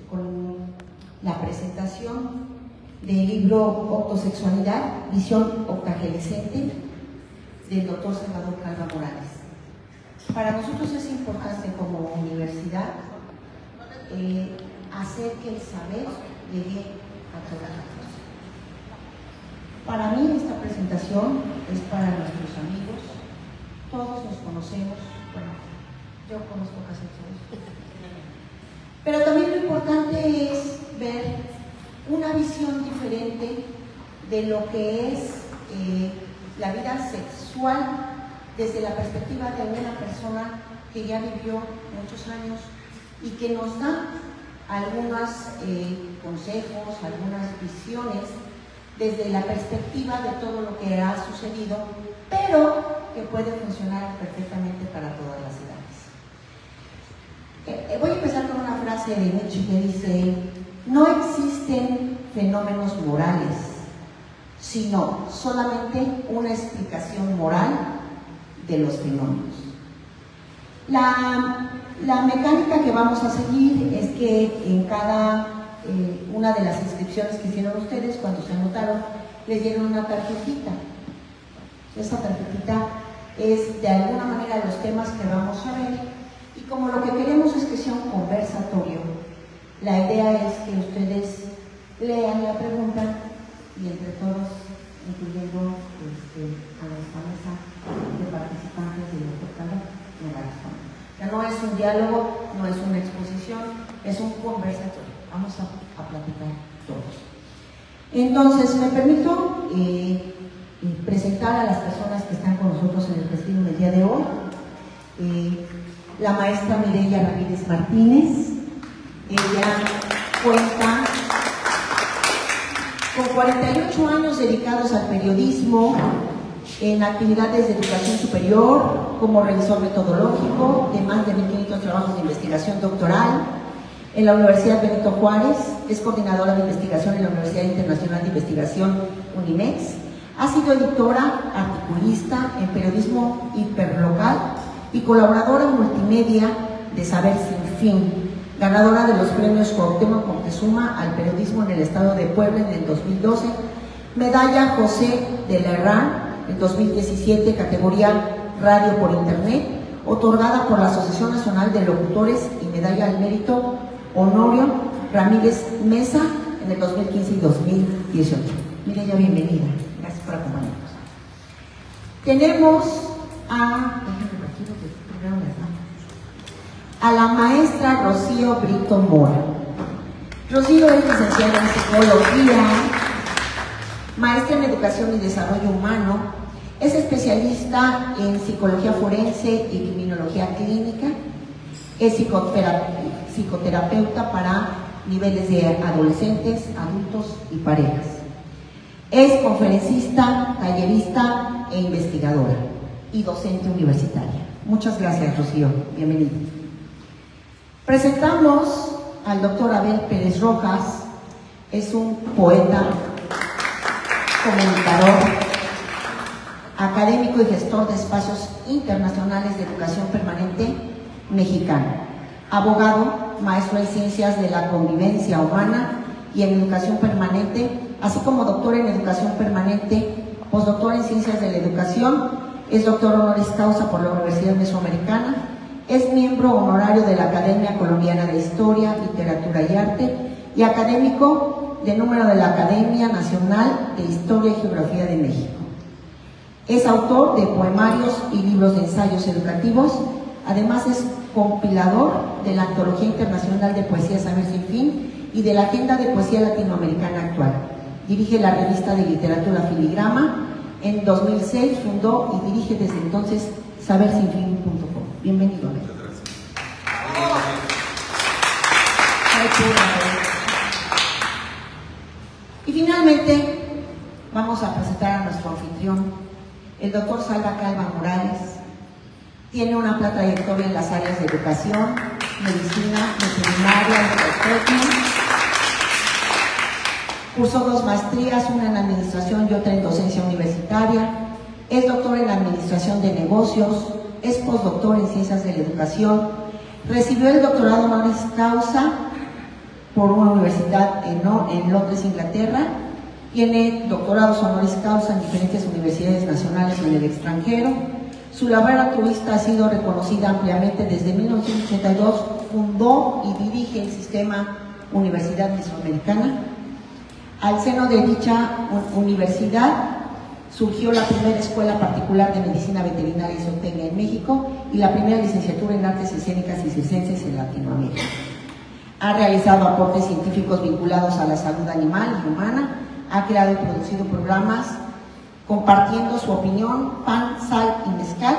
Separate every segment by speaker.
Speaker 1: con la presentación del libro Octosexualidad, visión octagenescente, del doctor Salvador Calva Morales. Para nosotros es importante como universidad hacer que el saber llegue a toda la clase. Para mí esta presentación es para nuestros amigos, todos nos conocemos, bueno, yo conozco casi todos, pero también lo importante es ver una visión diferente de lo que es la vida sexual desde la perspectiva de una persona que ya vivió muchos años y que nos da algunos consejos, algunas visiones desde la perspectiva de todo lo que ha sucedido, pero que puede funcionar perfectamente para todas las edades. Voy a empezar con una frase de Nietzsche que dice: no existen fenómenos morales, sino solamente una explicación moral de los fenómenos. La mecánica que vamos a seguir es que en cada una de las inscripciones que hicieron ustedes, cuando se anotaron, les dieron una tarjetita. Esta tarjetita es de alguna manera los temas que vamos a ver, y como lo que queremos es que sea un conversatorio, la idea es que ustedes lean la pregunta y entre todos, incluyendo a la mesa de participantes del doctor Calva, me la responden. O sea, no es un diálogo, no es una exposición, es un conversatorio. Vamos a platicar todos. Entonces, me permito presentar a las personas que están con nosotros en el festivo del día de hoy. La maestra Mireya Ramírez Martínez. Ella cuenta con 48 años dedicados al periodismo, en actividades de educación superior, como revisor metodológico de más de 1.500 trabajos de investigación doctoral en la Universidad Benito Juárez, es coordinadora de investigación en la Universidad Internacional de Investigación UNIMEX, ha sido editora, articulista en periodismo hiperlocal y colaboradora multimedia de Saber Sin Fin, ganadora de los premios Cuauhtémoc Moctezuma al periodismo en el estado de Puebla en el 2012, medalla José de la Herrán en 2017, categoría Radio por Internet, otorgada por la Asociación Nacional de Locutores, y medalla al mérito Honorio Ramírez Mesa en el 2015 y 2018. Mireya, bienvenida. Gracias por acompañarnos. Tenemos a la maestra Rocío Brito Mora. Rocío es licenciada en Psicología, maestra en Educación y Desarrollo Humano, es especialista en Psicología Forense y Criminología Clínica, es psicoterapeuta para niveles de adolescentes, adultos y parejas. Es conferencista, tallerista e investigadora y docente universitaria. Muchas gracias, Rocío. Bienvenida. Presentamos al doctor Abel Pérez Rojas. Es un poeta, comunicador, académico y gestor de espacios internacionales de educación permanente mexicano, abogado, maestro en ciencias de la convivencia humana y en educación permanente, así como doctor en educación permanente, postdoctor en ciencias de la educación, es doctor honoris causa por la Universidad Mesoamericana, es miembro honorario de la Academia Colombiana de Historia, Literatura y Arte y académico de número de la Academia Nacional de Historia y Geografía de México. Es autor de poemarios y libros de ensayos educativos, además es compilador de la Antología Internacional de Poesía Saber Sin Fin y de la Agenda de Poesía Latinoamericana Actual. Dirige la revista de literatura Filigrama. En 2006 fundó y dirige desde entonces sabersinfin.com. Bienvenido.
Speaker 2: Muchas gracias.
Speaker 1: Y finalmente vamos a presentar a nuestro anfitrión, el doctor Salva Calva Morales. Tiene una amplia trayectoria en las áreas de educación, medicina, veterinaria y zootecnia. Cursó 2 maestrías, una en administración y otra en docencia universitaria. Es doctor en administración de negocios, es postdoctor en ciencias de la educación, Recibió el doctorado honoris causa por una universidad en Londres, Inglaterra. Tiene doctorados honoris causa en diferentes universidades nacionales y en el extranjero. Su labor altruista ha sido reconocida ampliamente. Desde 1982 fundó y dirige el sistema Universidad Mesoamericana. Al seno de dicha universidad surgió la primera escuela particular de medicina veterinaria y zootecnia en México y la primera licenciatura en artes escénicas y circenses en Latinoamérica. Ha realizado aportes científicos vinculados a la salud animal y humana. Ha creado y producido programas compartiendo su opinión, pan, sal y mezcal,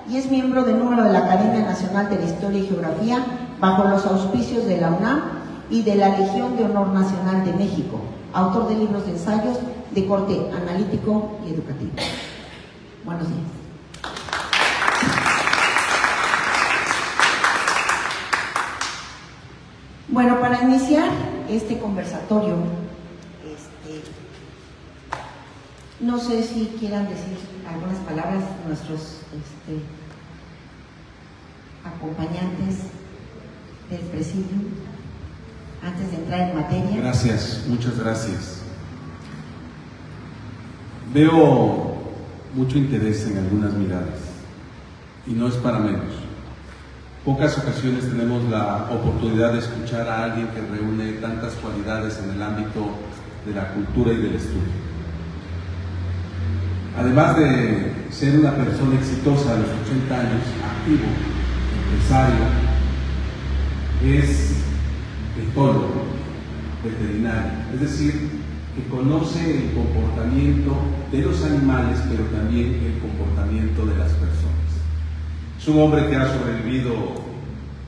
Speaker 1: y es miembro del número de la Academia Nacional de la Historia y Geografía bajo los auspicios de la UNAM y de la Legión de Honor Nacional de México, autor de libros de ensayos de corte analítico y educativo. Buenos días. Bueno, para iniciar este conversatorio, no sé si quieran decir algunas palabras nuestros acompañantes del presidium antes de entrar en materia.
Speaker 2: Gracias, muchas gracias. Veo mucho interés en algunas miradas y no es para menos. Pocas ocasiones tenemos la oportunidad de escuchar a alguien que reúne tantas cualidades en el ámbito de la cultura y del estudio. Además de ser una persona exitosa a los 80 años, activo, empresario, es etólogo, veterinario, es decir, que conoce el comportamiento de los animales, pero también el comportamiento de las personas. Es un hombre que ha sobrevivido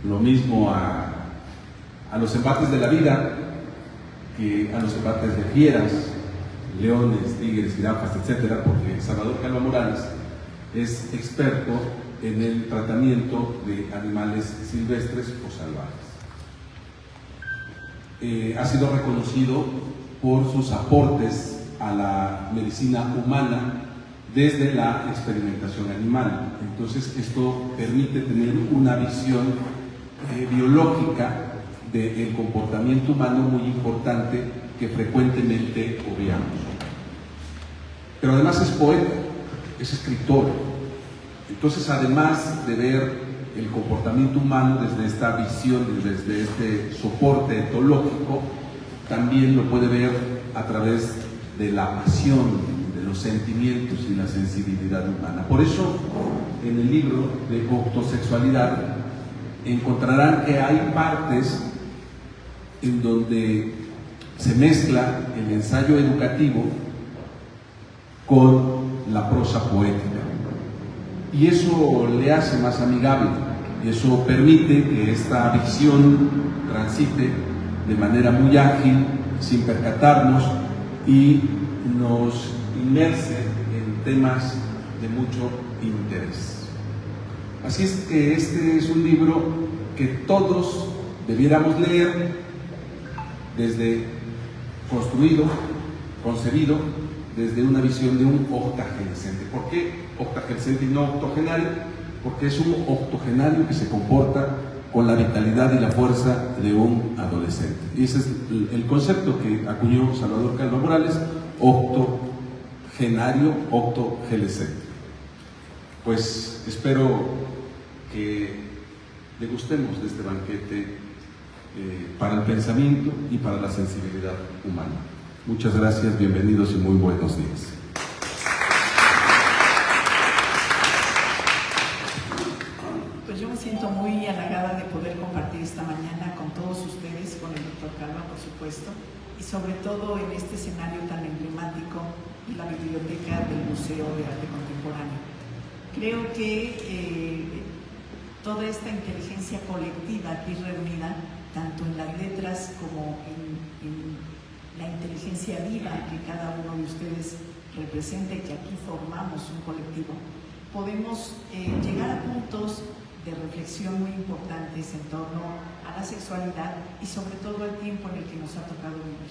Speaker 2: lo mismo a los embates de la vida que a los embates de fieras, leones, tigres, jirafas, etcétera, porque Salvador Calva Morales es experto en el tratamiento de animales silvestres o salvajes. Ha sido reconocido por sus aportes a la medicina humana desde la experimentación animal. Entonces, esto permite tener una visión biológica del comportamiento humano muy importante que frecuentemente obviamos. Pero además es poeta, es escritor. Entonces, además de ver el comportamiento humano desde esta visión, desde este soporte etológico, también lo puede ver a través de la pasión, de los sentimientos y la sensibilidad humana. Por eso, en el libro de Octosexualidad encontrarán que hay partes en donde se mezcla el ensayo educativo con la prosa poética, y eso le hace más amigable, y eso permite que esta visión transite de manera muy ágil, sin percatarnos, y nos inmerse en temas de mucho interés. Así es que este es un libro que todos debiéramos leer, desde construido, concebido desde una visión de un octogenescente. ¿Por qué octogenescente y no octogenario? Porque es un octogenario que se comporta con la vitalidad y la fuerza de un adolescente. Y ese es el concepto que acuñó Salvador Calva Morales, octogenario, octogenescente. Pues espero que degustemos de este banquete para el pensamiento y para la sensibilidad humana. Muchas gracias, bienvenidos y muy buenos días.
Speaker 3: Pues yo me siento muy halagada de poder compartir esta mañana con todos ustedes, con el doctor Calva, por supuesto, y sobre todo en este escenario tan emblemático, la biblioteca del Museo de Arte Contemporáneo. Creo que toda esta inteligencia colectiva aquí reunida, tanto en las letras como en la inteligencia viva que cada uno de ustedes representa y que aquí formamos un colectivo, podemos llegar a puntos de reflexión muy importantes en torno a la sexualidad y sobre todo el tiempo en el que nos ha tocado vivir.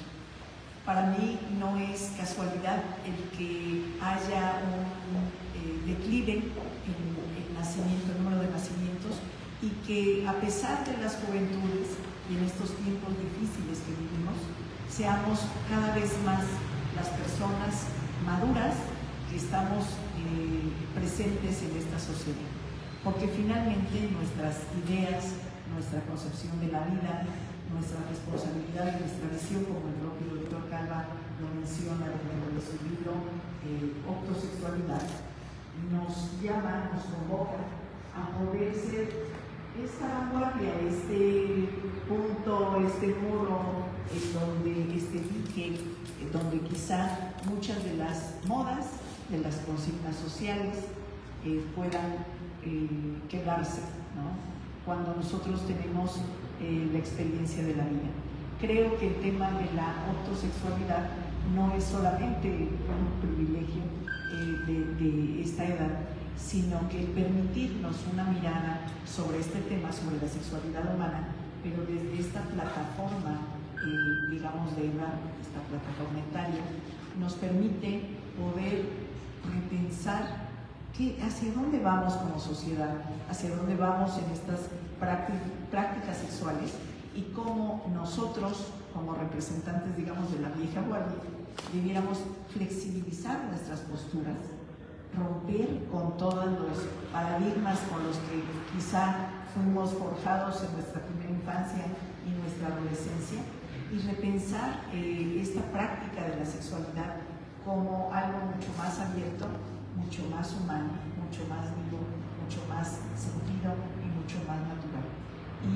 Speaker 3: Para mí no es casualidad el que haya un declive en el número de nacimientos y que a pesar de las juventudes y en estos tiempos difíciles que vivimos, seamos cada vez más las personas maduras que estamos presentes en esta sociedad. Porque finalmente nuestras ideas, nuestra concepción de la vida, nuestra responsabilidad y nuestra visión, como el propio doctor Calva lo menciona dentro de su libro Octosexualidad, nos llama, nos convoca a poder ser esta vanguardia, este punto, este muro, donde este dique, donde quizá muchas de las modas, de las consignas sociales puedan quedarse, ¿no? Cuando nosotros tenemos la experiencia de la vida. Creo que el tema de la autosexualidad no es solamente un privilegio de esta edad, sino que permitirnos una mirada sobre este tema, sobre la sexualidad humana, pero desde esta plataforma, digamos, de edad, esta plataforma etaria, nos permite poder repensar hacia dónde vamos como sociedad, hacia dónde vamos en estas prácticas sexuales y cómo nosotros, como representantes, digamos, de la vieja guardia, debiéramos flexibilizar nuestras posturas, romper con todos los paradigmas con los que quizá fuimos forjados en nuestra primera infancia y nuestra adolescencia, y repensar esta práctica de la sexualidad como algo mucho más abierto, mucho más humano, mucho más vivo, mucho más sentido y mucho más natural.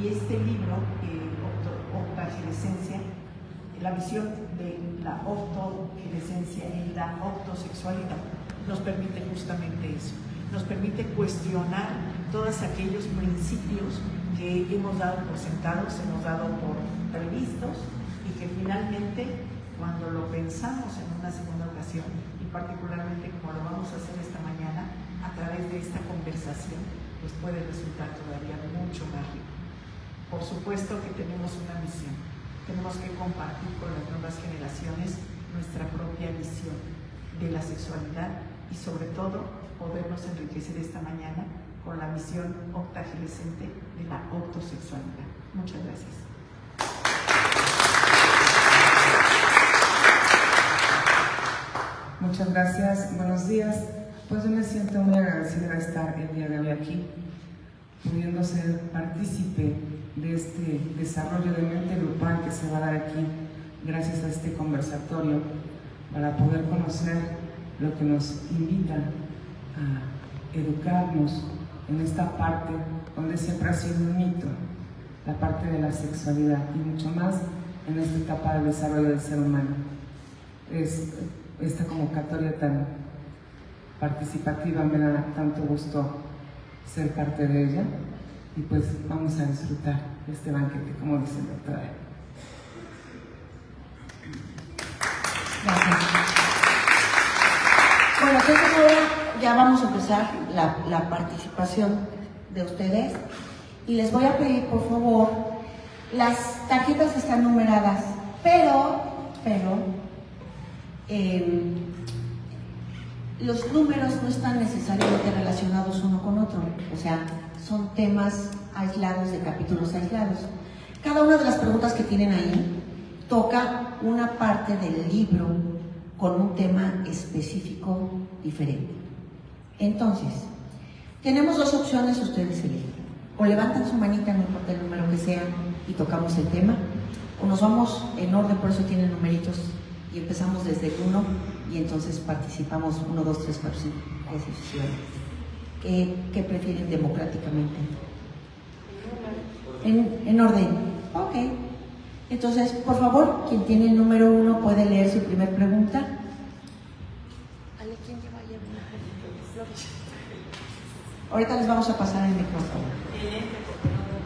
Speaker 3: Y este libro, Octagenescencia, la visión de la octogenescencia y la octosexualidad, nos permite justamente eso, nos permite cuestionar todos aquellos principios que hemos dado por sentados, hemos dado por previstos, y que finalmente, cuando lo pensamos en una segunda ocasión, y particularmente como lo vamos a hacer esta mañana, a través de esta conversación, pues puede resultar todavía mucho más rico. Por supuesto que tenemos una misión, tenemos que compartir con las nuevas generaciones nuestra propia visión de la sexualidad y sobre todo podernos enriquecer esta mañana con la visión octagenescente de la autosexualidad. Muchas gracias.
Speaker 4: Muchas gracias, buenos días. Pues yo me siento muy agradecida de estar el día de hoy aquí, pudiendo ser partícipe de este desarrollo de mente grupal que se va a dar aquí gracias a este conversatorio, para poder conocer lo que nos invita a educarnos en esta parte donde siempre ha sido un mito, la parte de la sexualidad, y mucho más en esta etapa del desarrollo del ser humano. Es esta convocatoria tan participativa, me da tanto gusto ser parte de ella, y pues vamos a disfrutar de este banquete, como dice el doctor.
Speaker 1: Gracias. Bueno, entonces ahora ya vamos a empezar la participación de ustedes, y les voy a pedir, por favor, las tarjetas están numeradas, pero los números no están necesariamente relacionados uno con otro, o sea, son temas aislados de capítulos aislados. Cada una de las preguntas que tienen ahí toca una parte del libro con un tema específico diferente. Entonces, tenemos dos opciones, ustedes eligen. O levantan su manita, no importa el número que sea, y tocamos el tema, o nos vamos en orden, por eso tienen numeritos, y empezamos desde el 1, y entonces participamos 1, 2, 3, 4, 5, así sucesivamente. ¿Qué prefieren democráticamente? En orden. Ok. Entonces, por favor, quien tiene el número 1 puede leer su primer pregunta. ¿Quién lleva ayer? Ahorita les vamos a pasar el micrófono.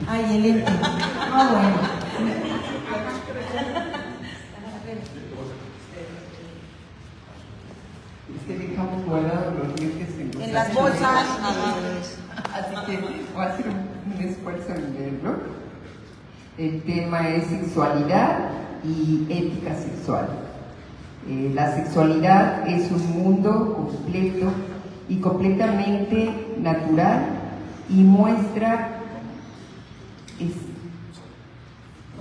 Speaker 1: Ay, el lente. Ah, bueno.
Speaker 5: Es que dejamos guardados los lentes
Speaker 1: en las bolsas.
Speaker 5: Así que voy a hacer un esfuerzo en leerlo. El tema es sexualidad y ética sexual. La sexualidad es un mundo completo y completamente natural, y muestra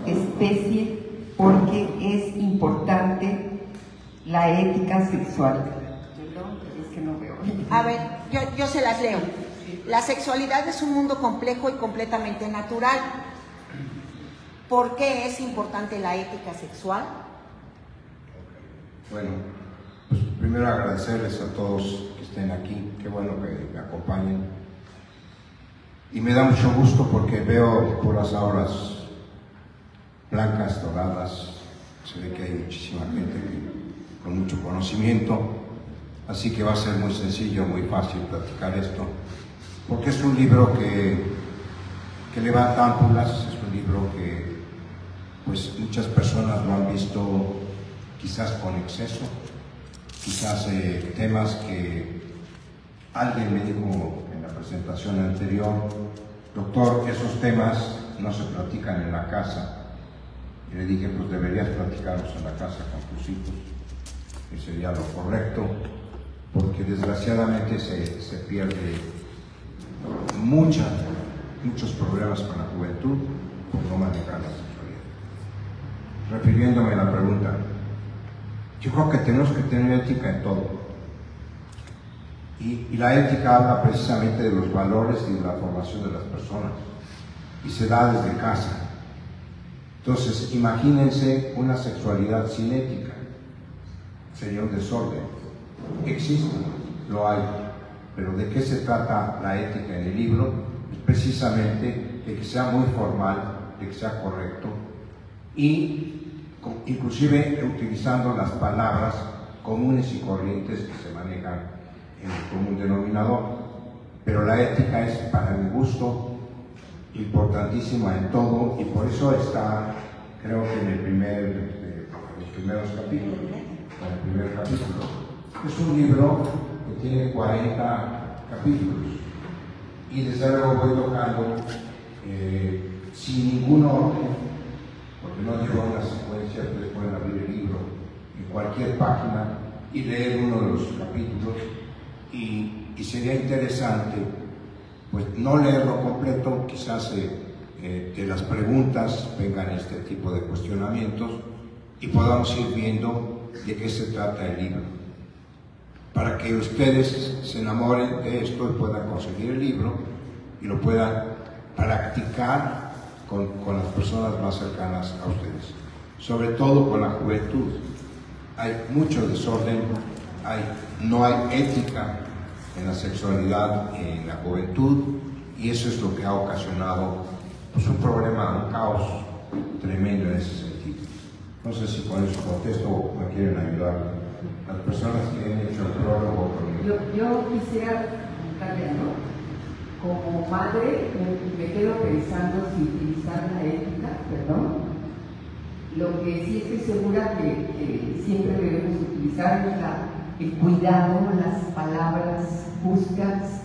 Speaker 5: especie porque es importante la ética sexual. Perdón, pero es que no veo.
Speaker 1: A ver, yo se las leo. La sexualidad es un mundo complejo y completamente natural. ¿Por qué es importante la ética sexual?
Speaker 6: Bueno, pues primero agradecerles a todos que estén aquí, qué bueno que me acompañen. Y me da mucho gusto porque veo por las aulas blancas, doradas, se ve que hay muchísima gente con mucho conocimiento, así que va a ser muy sencillo, muy fácil platicar esto, porque es un libro que levanta ámpulas, es un libro que pues muchas personas lo han visto quizás con exceso, quizás temas que alguien me dijo en la presentación anterior: doctor, esos temas no se platican en la casa. Y le dije, pues deberías platicarlos en la casa con tus hijos, que sería lo correcto, porque desgraciadamente se pierde muchos problemas con la juventud por no manejar la sexualidad. Refiriéndome a la pregunta, yo creo que tenemos que tener ética en todo. Y la ética habla precisamente de los valores y de la formación de las personas, y se da desde casa. Entonces, imagínense una sexualidad sin ética, sería un desorden. Existe, lo hay, pero ¿de qué se trata la ética en el libro? Es precisamente de que sea muy formal, de que sea correcto, y inclusive utilizando las palabras comunes y corrientes que se manejan en el común denominador. Pero la ética es, para mi gusto, importantísima en todo, y por eso está, creo que en los primeros capítulos, en el primer capítulo. Es un libro que tiene 40 capítulos, y desde luego voy tocando sin ningún orden, porque no lleva una secuencia. Ustedes pueden abrir el libro en cualquier página y leer uno de los capítulos, y sería interesante pues no leerlo completo, quizás de las preguntas vengan este tipo de cuestionamientos y podamos ir viendo de qué se trata el libro, para que ustedes se enamoren de esto y puedan conseguir el libro y lo puedan practicar con las personas más cercanas a ustedes, sobre todo con la juventud. Hay mucho desorden, no hay ética en la sexualidad en la juventud, y eso es lo que ha ocasionado pues un problema, un caos tremendo en ese sentido. No sé si con eso contesto o me quieren ayudar las personas que han hecho el prólogo conmigo.
Speaker 5: Yo quisiera preguntarle, ¿no? Como madre me quedo pensando si utilizar la ética, perdón. Lo que sí estoy segura que siempre debemos utilizar es el cuidado, las palabras justas.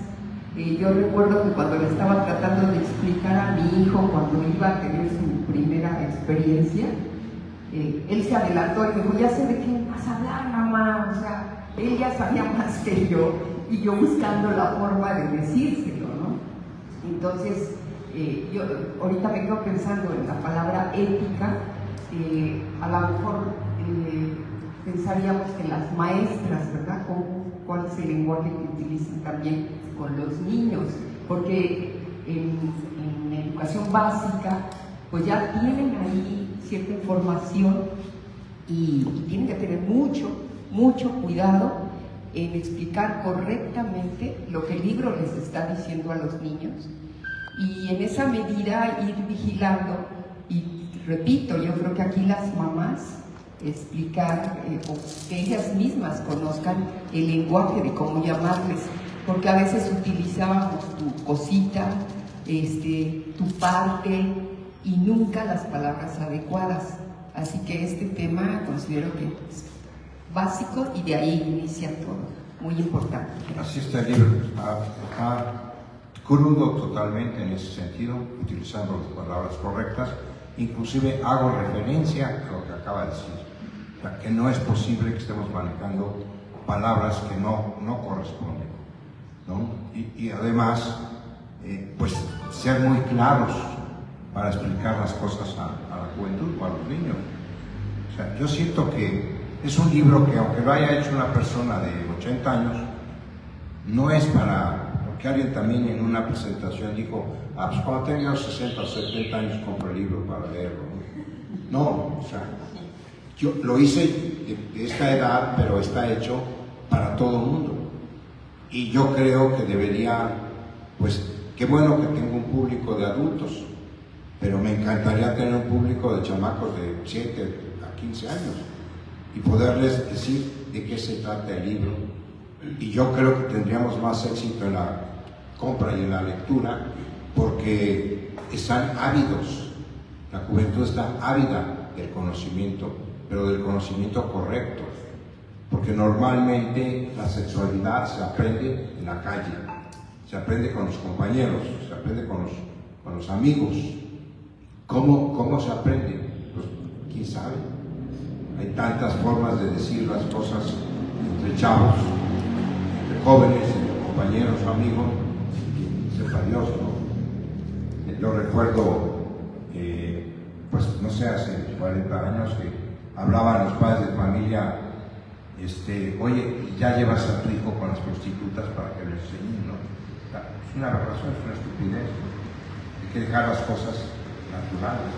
Speaker 5: Yo recuerdo que cuando le estaba tratando de explicar a mi hijo cuando iba a tener su primera experiencia, él se adelantó y dijo, ya sé de qué vas a hablar, mamá. O sea, él ya sabía más que yo, y yo buscando la forma de decírselo, ¿no? Entonces, yo ahorita me quedo pensando en la palabra ética. A lo mejor pensaríamos que las maestras, ¿verdad? ¿Cuál es el lenguaje que utilizan también con los niños? Porque en educación básica, pues ya tienen ahí cierta información y tienen que tener mucho cuidado en explicar correctamente lo que el libro les está diciendo a los niños, y en esa medida ir vigilando. Y repito, yo creo que aquí las mamás explicar, o que ellas mismas conozcan el lenguaje de cómo llamarles, porque a veces utilizábamos tu cosita, tu parte, y nunca las palabras adecuadas. Así que este tema considero que es básico, y de ahí inicia todo, muy importante.
Speaker 6: Así está el libro, está crudo totalmente en ese sentido, utilizando las palabras correctas. Inclusive hago referencia a lo que acaba de decir, o sea, que no es posible que estemos manejando palabras que no corresponden, ¿no? Y además, pues ser muy claros para explicar las cosas a la juventud o a los niños. O sea, yo siento que es un libro que, aunque lo haya hecho una persona de 80 años, no es para, porque alguien también en una presentación dijo, ah, pues cuando tenga 60 o 70 años compro el libro para leerlo. No, o sea, yo lo hice de esta edad, pero está hecho para todo el mundo. Y yo creo que debería, pues, qué bueno que tengo un público de adultos, pero me encantaría tener un público de chamacos de 7 a 15 años y poderles decir de qué se trata el libro. Y yo creo que tendríamos más éxito en la compra y en la lectura porque están ávidos, la juventud está ávida del conocimiento, pero del conocimiento correcto, porque normalmente la sexualidad se aprende en la calle, se aprende con los compañeros, se aprende con los amigos. ¿Cómo se aprende? Pues, ¿quién sabe? Hay tantas formas de decir las cosas entre chavos, entre jóvenes, entre compañeros, amigos, que sepa Dios, ¿no? Yo recuerdo, pues no sé, hace 40 años que hablaban los padres de familia, oye, ya llevas a tu hijo con las prostitutas para que le enseñen, ¿no? Es una aberración, es una estupidez. Hay que dejar las cosas naturales.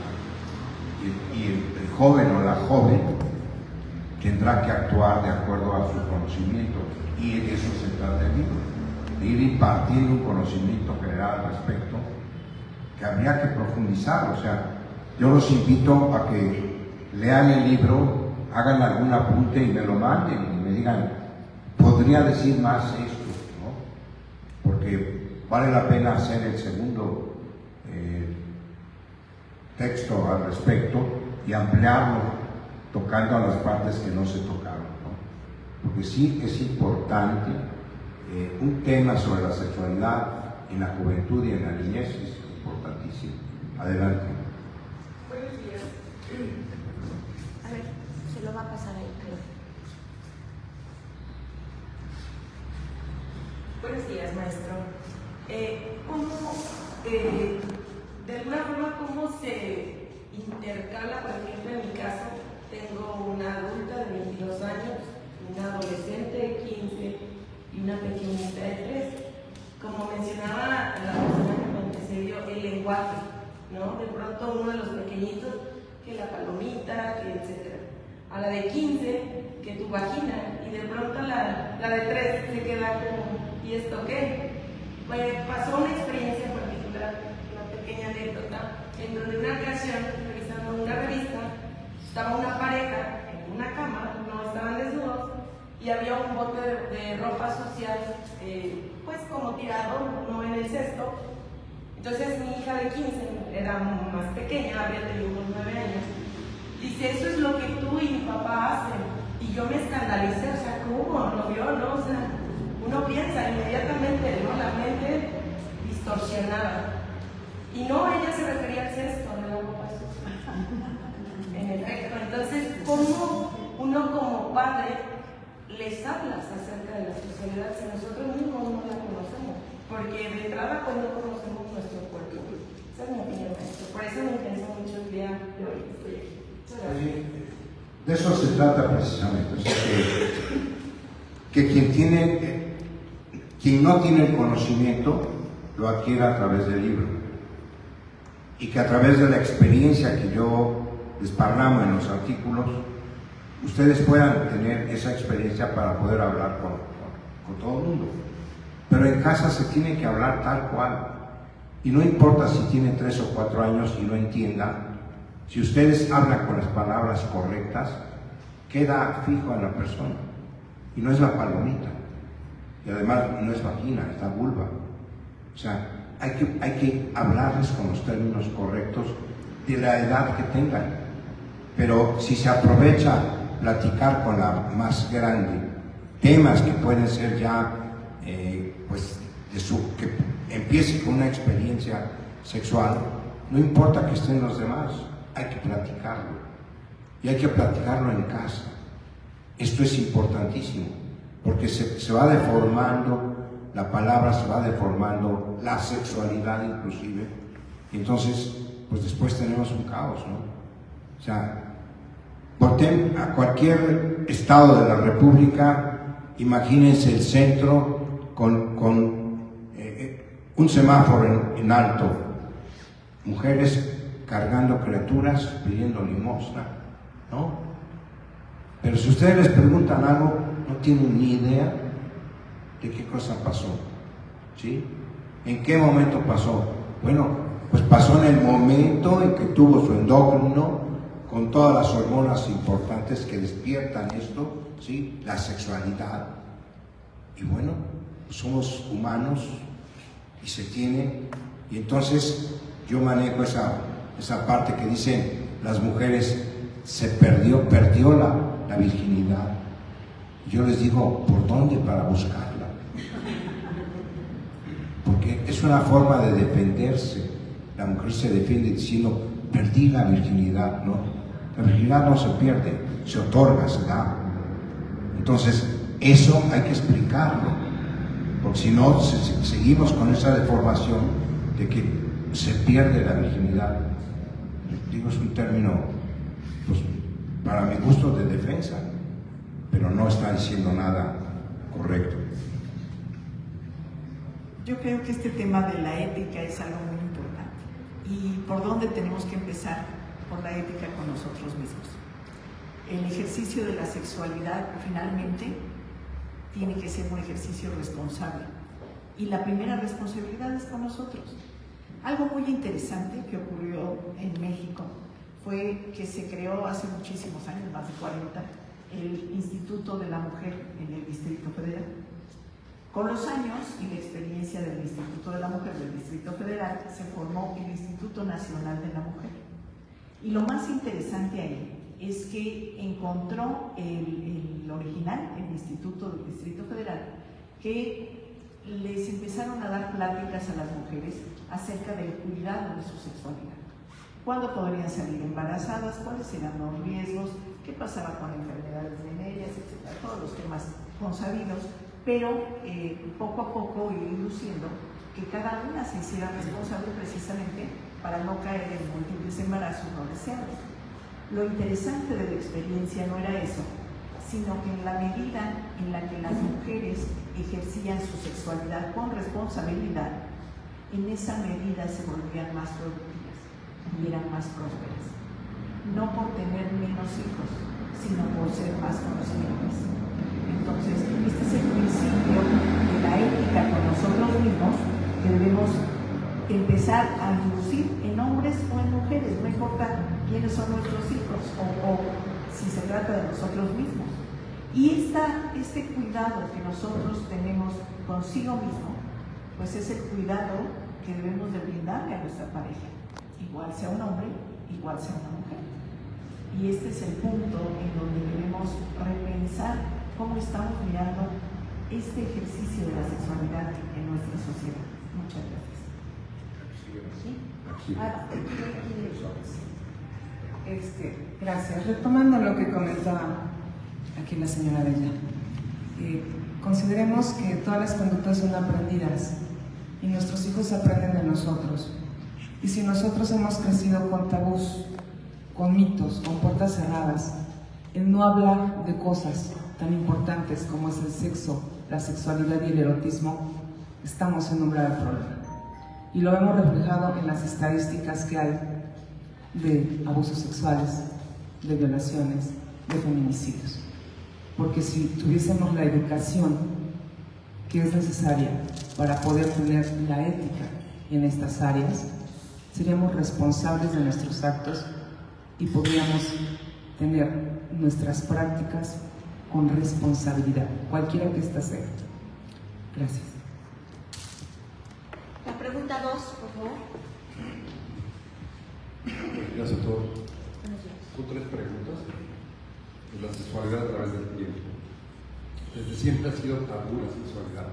Speaker 6: Y el joven o la joven tendrá que actuar de acuerdo a su conocimiento, y de eso se trata el libro, de ir impartiendo un conocimiento general al respecto que habría que profundizar. O sea, yo los invito a que lean el libro, hagan algún apunte y me lo manden y me digan, podría decir más esto, ¿no? Porque vale la pena hacer el segundo texto al respecto y ampliarlo, tocando a las partes que no se tocaron, ¿no? Porque sí es importante, un tema sobre la sexualidad en la juventud y en la niñez es importantísimo. Adelante.
Speaker 7: Buenos días. A ver, se lo va a pasar ahí, creo. Buenos días, maestro. De alguna forma, ¿cómo se intercala? Por ejemplo, en mi caso, tengo una adulta de 22 años, una adolescente de 15 y una pequeñita de 3. Como mencionaba la persona que me antecedió, el lenguaje, ¿no? De pronto uno de los pequeñitos, que la palomita, que etcétera. A la de 15, que tu vagina, y de pronto la de 3 se queda como, ¿y esto qué? Pues pasó una experiencia particular, una pequeña anécdota, en donde una ocasión, revisando una revista, estaba una pareja en una cama, no estaban desnudos, y había un bote de ropa social, pues como tirado, no en el cesto. Entonces mi hija de 15, era más pequeña, había tenido unos 9 años, dice, eso es lo que tú y mi papá hacen. Y yo me escandalicé, o sea, ¿cómo? ¿Lo vio? ¿No? O sea, uno piensa inmediatamente, ¿no? La mente distorsionada. Y no, ella se refería al cesto de la ropa social. En efecto, entonces, ¿cómo uno como padre les hablas acerca de la sexualidad si nosotros mismos no la conocemos? Porque de entrada, pues no conocemos nuestro cuerpo. Esa es mi opinión, maestro. Por eso me interesa mucho el día de hoy.
Speaker 6: De eso se trata precisamente. O sea, que quien no tiene el conocimiento lo adquiere a través del libro, y que a través de la experiencia que yo desparramo en los artículos, ustedes puedan tener esa experiencia para poder hablar con todo el mundo. Pero en casa se tiene que hablar tal cual, y no importa si tienen 3 o 4 años y no entiendan, si ustedes hablan con las palabras correctas, queda fijo a la persona, y no es la palomita, y además no es vagina, es la vulva. O sea, hay que hablarles con los términos correctos de la edad que tengan. Pero si se aprovecha platicar con la más grande temas que pueden ser ya, pues, que empiece con una experiencia sexual, no importa que estén los demás, hay que platicarlo. Y hay que platicarlo en casa. Esto es importantísimo, porque se va deformando la palabra, se va deformando la sexualidad inclusive. Entonces, pues después tenemos un caos, ¿no? O sea, volteen a cualquier estado de la República, imagínense el centro con un semáforo en alto, mujeres cargando criaturas, pidiendo limosna, ¿no? Pero si ustedes les preguntan algo, no tienen ni idea de qué cosa pasó, ¿sí? ¿En qué momento pasó? Bueno, pues pasó en el momento en que tuvo su endocrino, con todas las hormonas importantes que despiertan esto, ¿sí? La sexualidad. Y bueno, pues somos humanos y se tiene, y entonces yo manejo esa parte que dicen las mujeres, perdió la virginidad. Yo les digo, ¿por dónde para buscarla? Porque es una forma de defenderse. La mujer se defiende diciendo, perdí la virginidad, ¿no? La virginidad no se pierde, se otorga, se da. Entonces, eso hay que explicarlo, porque si no, seguimos con esa deformación de que se pierde la virginidad. Digo, es un término, pues, para mi gusto, de defensa, pero no está diciendo nada correcto.
Speaker 3: Yo creo que este tema de la ética es algo muy importante. ¿Y por dónde tenemos que empezar? Por la ética con nosotros mismos. El ejercicio de la sexualidad finalmente tiene que ser un ejercicio responsable. Y la primera responsabilidad es con nosotros. Algo muy interesante que ocurrió en México fue que se creó hace muchísimos años, más de 40, el Instituto de la Mujer en el Distrito Federal. Con los años y la experiencia del Instituto de la Mujer del Distrito Federal, se formó el Instituto Nacional de la Mujer. Y lo más interesante ahí es que encontró el original, el Instituto del Distrito Federal, que les empezaron a dar pláticas a las mujeres acerca del cuidado de su sexualidad. ¿Cuándo podrían salir embarazadas? ¿Cuáles eran los riesgos? ¿Qué pasaba con enfermedades venéreas? Etcétera. Todos los temas consabidos, pero poco a poco ir induciendo que cada una se hiciera responsable precisamente para no caer en múltiples embarazos no deseados. Lo interesante de la experiencia no era eso, sino que en la medida en la que las mujeres ejercían su sexualidad con responsabilidad, en esa medida se volvían más productivas y eran más prósperas. No por tener menos hijos, sino por ser más conscientes. Entonces, este es el principio de la ética con nosotros mismos que debemos empezar a inducir en hombres o en mujeres, no importa quiénes son nuestros hijos o si se trata de nosotros mismos. Y este cuidado que nosotros tenemos consigo mismo, pues es el cuidado que debemos de brindarle a nuestra pareja, igual sea un hombre, igual sea una mujer. Y este es el punto en donde debemos repensar cómo estamos mirando este ejercicio de la sexualidad en nuestra sociedad. Muchas gracias. ¿Sí?
Speaker 4: Gracias. Retomando lo que comentaba aquí la señora Bella, consideremos que todas las conductas son aprendidas y nuestros hijos aprenden de nosotros. Y si nosotros hemos crecido con tabús, con mitos, con puertas cerradas, el no hablar de cosas tan importantes como es el sexo, la sexualidad y el erotismo, estamos en un grave problema. Y lo hemos reflejado en las estadísticas que hay de abusos sexuales, de violaciones, de feminicidios. Porque si tuviésemos la educación que es necesaria para poder tener la ética en estas áreas, seríamos responsables de nuestros actos y podríamos tener nuestras prácticas con responsabilidad, cualquiera que ésta sea. Gracias.
Speaker 1: La pregunta 2, por favor.
Speaker 8: Gracias a todos. Son 3 preguntas. La sexualidad a través del tiempo. Desde siempre ha sido tabú la sexualidad.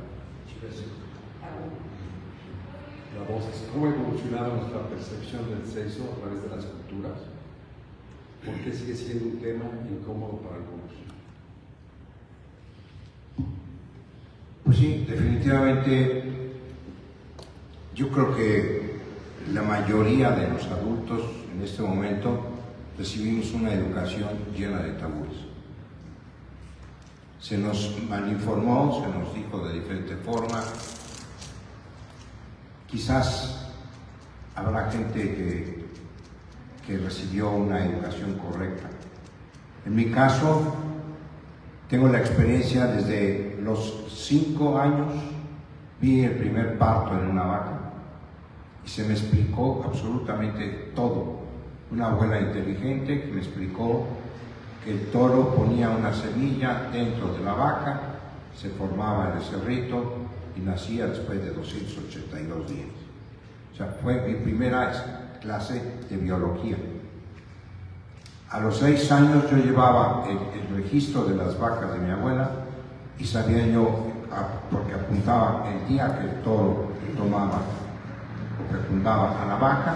Speaker 8: La voz, ¿cómo ha evolucionado nuestra percepción del sexo a través de las culturas? ¿Por qué sigue siendo un tema incómodo para algunos?
Speaker 6: Pues sí, definitivamente yo creo que la mayoría de los adultos en este momento recibimos una educación llena de tabúes. Se nos malinformó, se nos dijo de diferente forma. Quizás habrá gente que recibió una educación correcta. En mi caso, tengo la experiencia desde los 5 años, vi el primer parto en una vaca y se me explicó absolutamente todo. Una abuela inteligente que me explicó que el toro ponía una semilla dentro de la vaca, se formaba el becerrito y nacía después de 282 días. O sea, fue mi primera clase de biología. A los 6 años yo llevaba el registro de las vacas de mi abuela y sabía yo, porque apuntaba el día que el toro tomaba o fecundaba a la vaca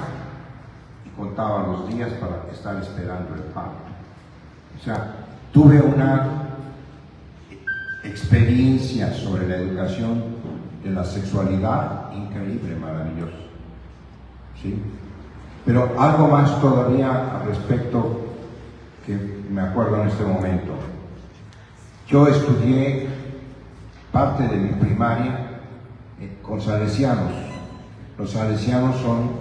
Speaker 6: y contaba los días para estar esperando el parto. O sea, tuve una experiencia sobre la educación de la sexualidad increíble, maravillosa. ¿Sí? Pero algo más todavía al respecto que me acuerdo en este momento. Yo estudié parte de mi primaria con salesianos. Los salesianos son,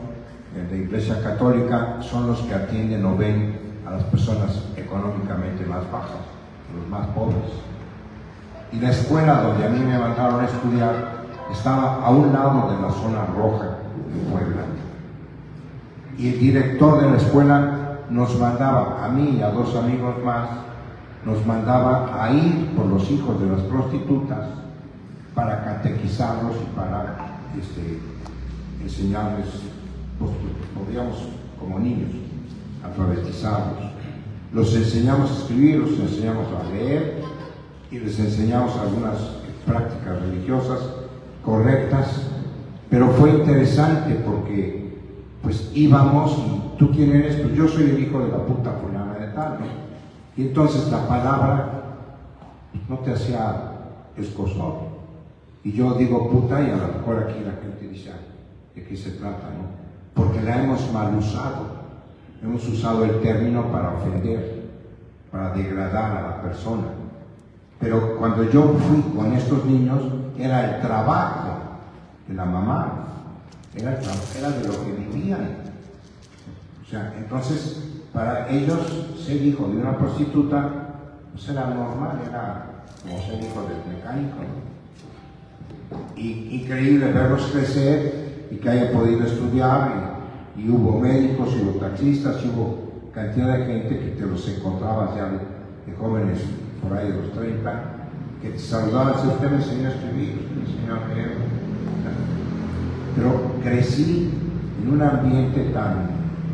Speaker 6: de Iglesia Católica, son los que atienden o ven a las personas económicamente más bajas, los más pobres. Y la escuela donde a mí me mandaron a estudiar estaba a un lado de la zona roja de Puebla. Y el director de la escuela nos mandaba, a mí y a 2 amigos más, nos mandaba a ir por los hijos de las prostitutas para catequizarlos y para enseñarles, pues, podríamos, como niños, alfabetizarlos. Los enseñamos a escribir, los enseñamos a leer y les enseñamos algunas prácticas religiosas correctas, pero fue interesante porque pues íbamos y ¿tú quién eres? Pues yo soy el hijo de la puta fulana de tal, ¿no? Y entonces la palabra no te hacía escozor. Y yo digo puta y a lo mejor aquí la gente dice, ¿de qué se trata, no? Porque la hemos mal usado. Hemos usado el término para ofender, para degradar a la persona. Pero cuando yo fui con estos niños, era el trabajo de la mamá, era de lo que vivían. O sea, entonces, para ellos, ser hijo de una prostituta, pues era normal, era como ser hijo del mecánico, ¿no? Y increíble verlos crecer y que hayan podido estudiar. Y hubo médicos, hubo taxistas, hubo cantidad de gente que te los encontrabas ya de jóvenes por ahí de los 30, que te saludaban, si usted me enseñó a escribir, me enseñó a leer. Pero crecí en un ambiente tan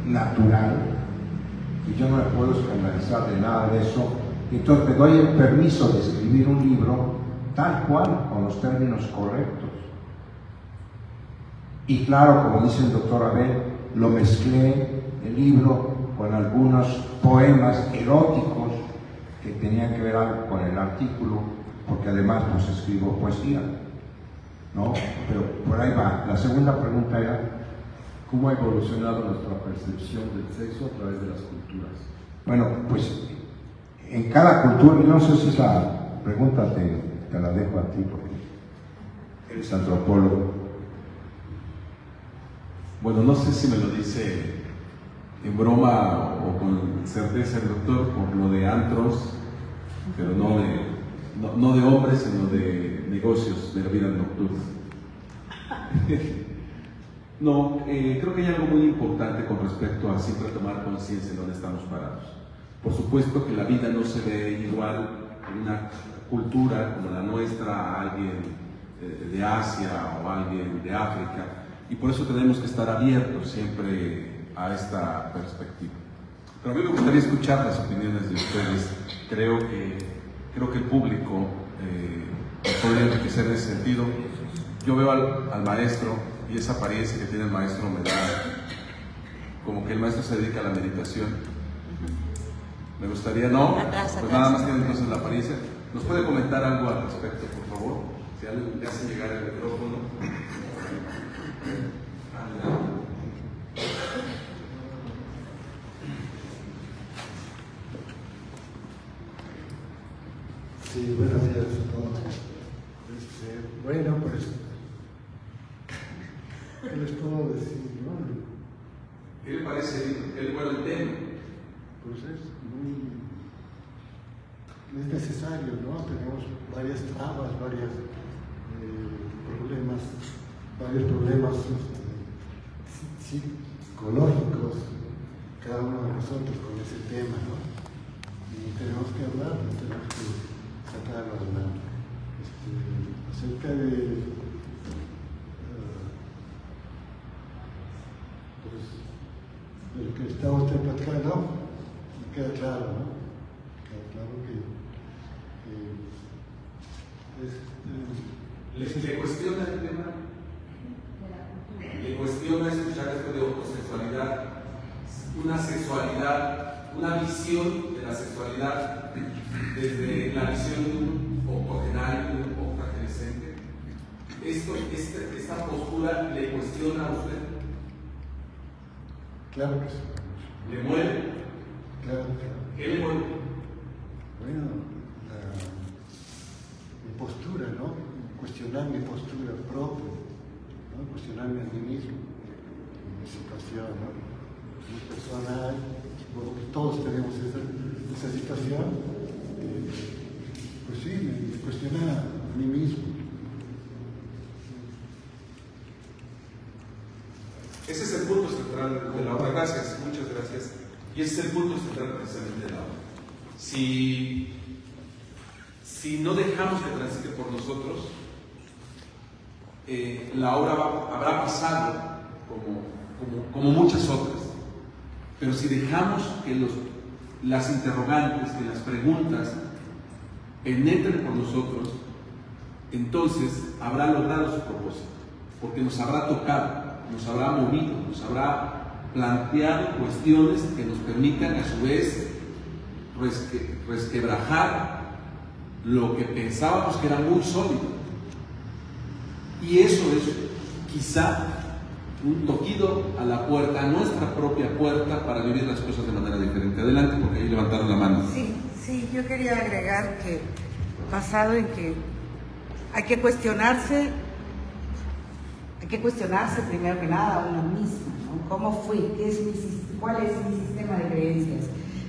Speaker 6: natural que yo no me puedo escandalizar de nada de eso. Entonces me doy el permiso de escribir un libro tal cual, con los términos correctos. Y claro, como dice el doctor Abel, lo mezclé el libro con algunos poemas eróticos que tenían que ver algo con el artículo, porque además pues escribo poesía, ¿no? Pero por ahí va. La segunda pregunta era,
Speaker 8: ¿cómo ha evolucionado nuestra percepción del sexo a través de las culturas?
Speaker 6: Bueno, pues en cada cultura, yo no sé si esa pregunta te la dejo a ti porque eres antropólogo.
Speaker 2: Bueno, no sé si me lo dice en broma o con certeza el doctor por lo de antros, pero no de hombres, sino de negocios, de la vida nocturna. No, creo que hay algo muy importante con respecto a siempre tomar conciencia de dónde estamos parados. Por supuesto que la vida no se ve igual en una cultura como la nuestra a alguien de Asia o a alguien de África, y por eso tenemos que estar abiertos siempre a esta perspectiva. Pero a mí me gustaría escuchar las opiniones de ustedes. Creo que el público podría enriquecer en ese sentido. Yo veo al maestro y esa apariencia que tiene el maestro me da como que el maestro se dedica a la meditación. Me gustaría, ¿no? Pues nada más tiene entonces la apariencia. ¿Nos puede comentar algo al respecto, por favor? Si alguien le hace llegar el micrófono.
Speaker 9: Sí, buenos días a todos. Bueno, pues, ¿qué les puedo decir? ¿No?
Speaker 2: ¿Qué le parece el buen tema?
Speaker 9: Pues es necesario, ¿no? Tenemos varias trabas, varios problemas psicológicos, cada uno de nosotros con ese tema, ¿no? Y tenemos que hablar, tenemos que sacarlo adelante. Acerca de lo que está usted platicando, me queda claro, ¿no? Queda claro que
Speaker 2: ¿Le cuestiona el tema? ¿Le cuestiona escuchar esto de homosexualidad? Una sexualidad, una visión de la sexualidad desde la visión de un octogenario, de un octogenescente. ¿Esta postura le cuestiona a usted?
Speaker 9: Claro que sí.
Speaker 2: ¿Le mueve?
Speaker 9: Claro.
Speaker 2: ¿Qué le mueve?
Speaker 9: Bueno, mi postura, ¿no? Cuestionar mi postura propia, ¿no? Cuestionarme a mí mismo, mi situación, ¿no? Mi personal, bueno, todos tenemos esa situación, pues sí, me cuestiona a mí mismo.
Speaker 2: Ese es el punto central de la obra. Gracias, muchas gracias. Y ese es el punto central precisamente de la obra. Si no dejamos que transite por nosotros, la obra habrá pasado como muchas otras. Pero si dejamos que las interrogantes, que las preguntas penetren por nosotros, entonces habrá logrado su propósito, porque nos habrá tocado, nos habrá movido, nos habrá planteado cuestiones que nos permitan a su vez resquebrajar lo que pensábamos que era muy sólido. Y eso es quizá un toquido a la puerta, a nuestra propia puerta, para vivir las cosas de manera diferente. Adelante, porque ahí levantaron la mano.
Speaker 10: Sí, yo quería agregar que, basado en que hay que cuestionarse primero que nada a uno mismo, ¿no? ¿Cómo fui? ¿Cuál es mi sistema de creencias?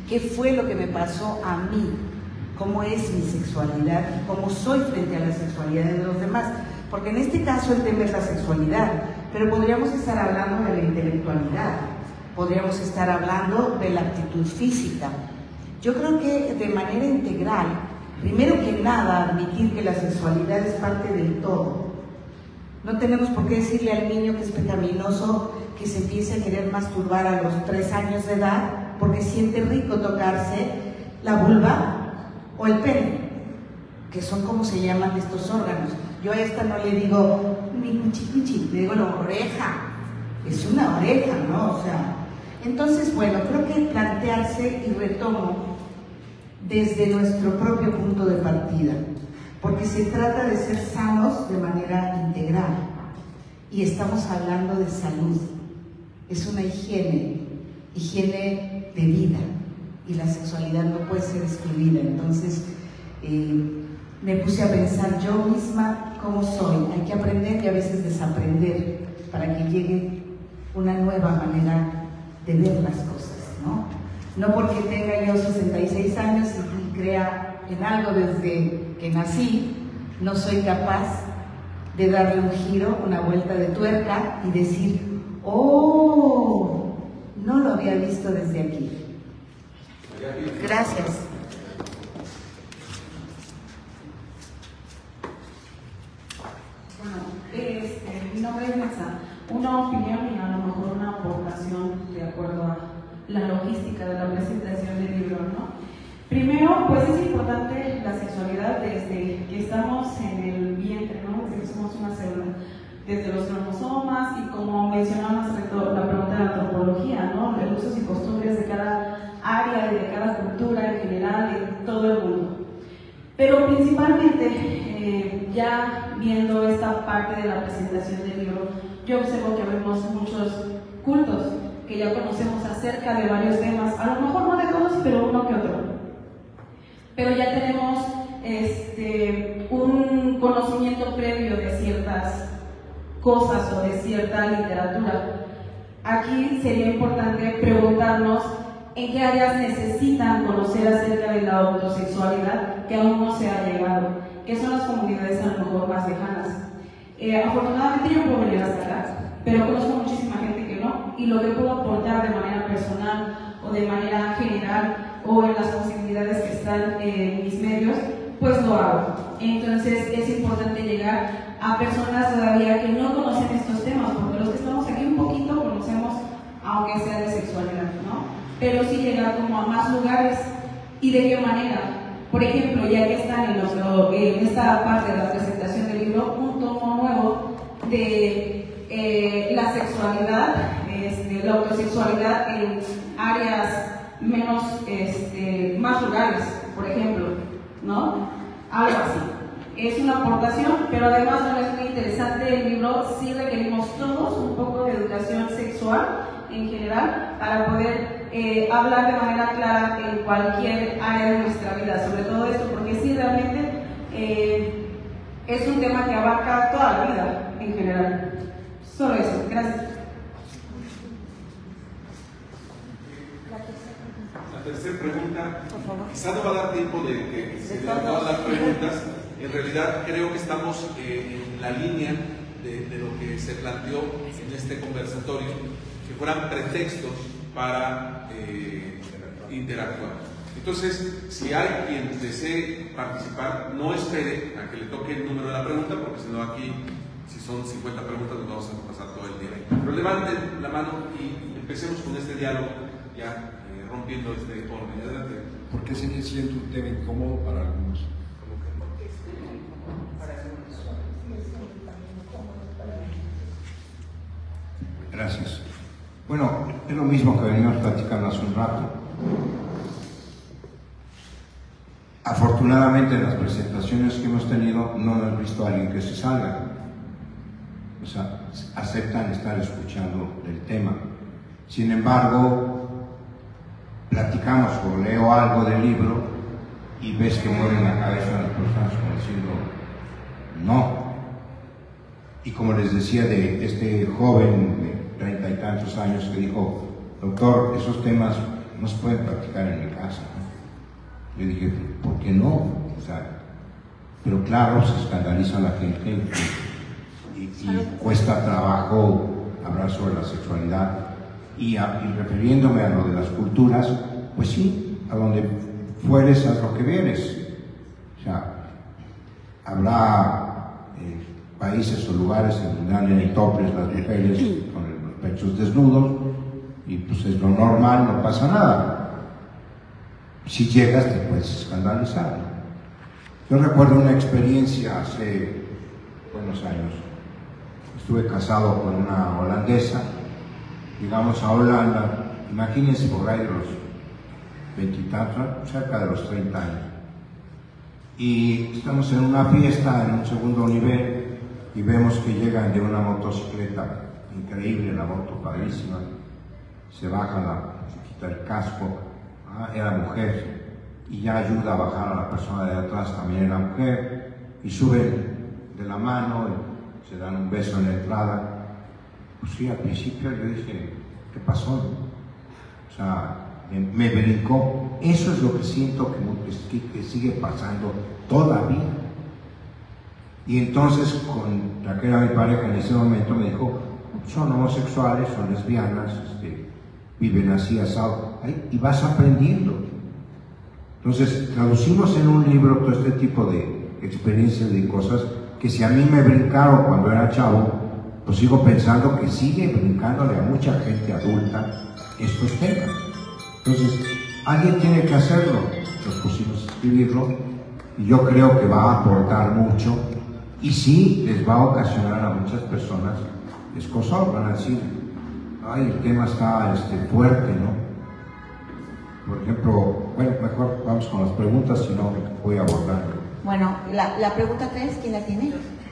Speaker 10: ¿Qué fue lo que me pasó a mí? ¿Cómo es mi sexualidad? ¿Cómo soy frente a la sexualidad de los demás? Porque en este caso el tema es la sexualidad, pero podríamos estar hablando de la intelectualidad, podríamos estar hablando de la actitud física. Yo creo que de manera integral, primero que nada, admitir que la sexualidad es parte del todo. No tenemos por qué decirle al niño que es pecaminoso que se empiece a querer masturbar a los 3 años de edad porque siente rico tocarse la vulva o el pene, que son como se llaman estos órganos. Yo a esta no le digo mi cuchi, le digo la oreja, es una oreja, ¿no? O sea, entonces, bueno, creo que plantearse, y retomo, desde nuestro propio punto de partida, porque se trata de ser sanos de manera integral, y estamos hablando de salud, es una higiene de vida, y la sexualidad no puede ser excluida. Entonces, me puse a pensar yo misma cómo soy. Hay que aprender y a veces desaprender para que llegue una nueva manera de ver las cosas, ¿no? No porque tenga yo 66 años y crea en algo desde que nací, no soy capaz de darle un giro, una vuelta de tuerca y decir, oh, no lo había visto desde aquí. Gracias.
Speaker 11: Bueno, mi nombre es Nexa. Una opinión y a lo mejor una aportación de acuerdo a la logística de la presentación del libro, ¿no? Primero, pues es importante la sexualidad desde que estamos en el vientre, ¿no? Desde que somos una célula, desde los cromosomas y como mencionaba la pregunta de la antropología, ¿no? De usos y costumbres de cada área y de cada cultura en general, en todo el mundo. Pero principalmente, ya viendo esta parte de la presentación del libro, yo observo que vemos muchos cultos que ya conocemos acerca de varios temas, a lo mejor no de todos, pero uno que otro. Pero ya tenemos cosas o de cierta literatura. Aquí sería importante preguntarnos en qué áreas necesitan conocer acerca de la autosexualidad que aún no se ha llegado, que son las comunidades a lo mejor más lejanas. Afortunadamente yo puedo venir hasta acá, pero conozco muchísima gente que no, y lo que puedo aportar de manera personal o de manera general o en las posibilidades que están en mis medios, pues lo hago. Entonces es importante llegar a personas todavía que no conocen estos temas, porque los que estamos aquí un poquito conocemos, aunque sea de sexualidad, ¿no? Pero sí llegar como a más lugares. ¿Y de qué manera? Por ejemplo, ya que están en esta parte de la presentación del libro, un tomo nuevo de la sexualidad, la autosexualidad en áreas menos, más rurales, por ejemplo, ¿no? Algo así. Es una aportación, pero además no es muy interesante el libro. Sí requerimos todos un poco de educación sexual en general para poder hablar de manera clara en cualquier área de nuestra vida, sobre todo esto, porque sí realmente es un tema que abarca toda la vida en general. Solo eso, gracias.
Speaker 2: La tercera pregunta, quizá no va a dar tiempo de que se den todas las preguntas. En realidad creo que estamos en la línea de lo que se planteó en este conversatorio, que fueran pretextos para interactuar. Entonces, si hay quien desee participar, no espere a que le toque el número de la pregunta, porque si no aquí, si son 50 preguntas, nos vamos a pasar todo el día. Pero levanten la mano y empecemos con este diálogo, ya rompiendo este orden. Adelante.
Speaker 8: ¿Por qué sigue siendo un tema incómodo para algunos?
Speaker 6: Gracias. Bueno, es lo mismo que venimos platicando hace un rato. Afortunadamente en las presentaciones que hemos tenido no hemos visto a alguien que se salga. O sea, aceptan estar escuchando el tema. Sin embargo, platicamos o leo algo del libro y ves que mueven la cabeza de las personas como diciendo no. Y como les decía de este joven de 30 y tantos años que dijo, doctor, esos temas no se pueden practicar en mi casa, ¿no? Yo dije, ¿por qué no? O sea, pero claro, se escandaliza la gente y cuesta trabajo hablar sobre la sexualidad. Y refiriéndome a lo de las culturas, pues sí, a donde fueres, haz lo que vienes. O sea, habrá países o lugares en donde andan en toples las mujeres con los pechos desnudos y pues es lo normal, no pasa nada. Si llegas te puedes escandalizar. Yo recuerdo una experiencia hace buenos años. Estuve casado con una holandesa. Llegamos a Holanda, imagínense por ahí de los 20 y tantos, cerca de los 30 años. Y estamos en una fiesta en un segundo nivel y vemos que llegan de una motocicleta increíble, la moto padrísima. Se baja, se quita el casco, era mujer, y ya ayuda a bajar a la persona de atrás, también era mujer, y suben de la mano, y se dan un beso en la entrada. Pues sí, al principio yo dije, ¿qué pasó? O sea, me brincó. Eso es lo que siento que sigue pasando todavía. Y entonces, con la que era mi pareja en ese momento, me dijo, son homosexuales, son lesbianas, viven así, asado, y vas aprendiendo. Entonces, traducimos en un libro todo este tipo de experiencias, de cosas que si a mí me brincaron cuando era chavo, pues sigo pensando que sigue brincándole a mucha gente adulta estos temas. Entonces, alguien tiene que hacerlo. Nos pusimos a escribirlo y yo creo que va a aportar mucho y sí les va a ocasionar a muchas personas escozor. Van a decir, ay, el tema está fuerte, ¿no? Por ejemplo, bueno, mejor vamos con las preguntas, si no voy a abordarlo.
Speaker 1: Bueno, la pregunta 3, ¿quién la tiene?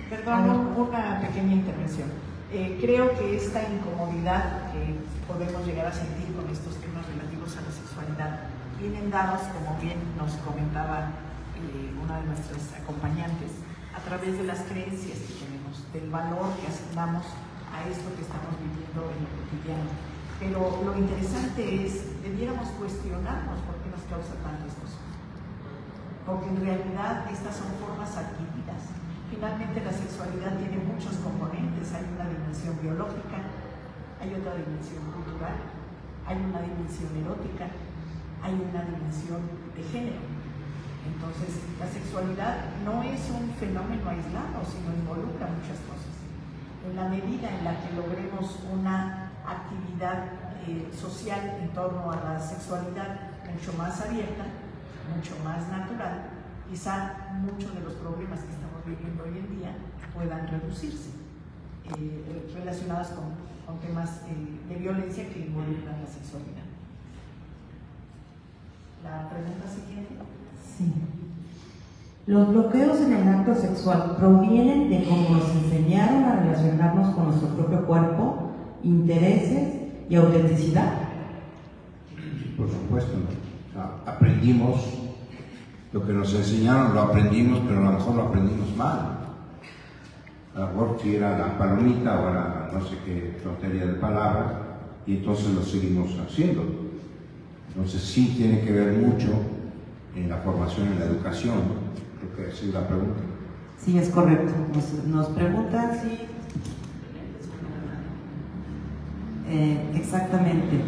Speaker 3: Perdón, una pequeña intervención. Creo que esta incomodidad que podemos llegar a sentir con estos temas relativos a la sexualidad vienen dados, como bien nos comentaba una de nuestras acompañantes, a través de las creencias que tenemos, del valor que asignamos a esto que estamos viviendo en lo cotidiano. Pero lo interesante es, debiéramos cuestionarnos por qué nos causa tanto esto. Porque en realidad estas son formas adquiridas. Finalmente la sexualidad tiene muchos componentes, hay una dimensión biológica, hay otra dimensión cultural, hay una dimensión erótica, hay una dimensión de género. Entonces, la sexualidad no es un fenómeno aislado, sino involucra muchas cosas. En la medida en la que logremos una actividad social en torno a la sexualidad mucho más abierta, mucho más natural, quizá muchos de los problemas que estamos viviendo hoy en día puedan reducirse, relacionados con temas de violencia que involucran la sexualidad. La pregunta siguiente.
Speaker 12: Sí. Los bloqueos en el acto sexual provienen de cómo nos enseñaron a relacionarnos con nuestro propio cuerpo, intereses y autenticidad.
Speaker 6: Por supuesto, ¿no? O sea, aprendimos lo que nos enseñaron, lo aprendimos, pero a lo mejor lo aprendimos mal. A lo mejor si era la palomita o era no sé qué tontería de palabras, y entonces lo seguimos haciendo. Entonces sí tiene que ver mucho en la formación, en la educación. Creo que esa es la pregunta.
Speaker 12: Sí, es correcto. Nos preguntan si... exactamente.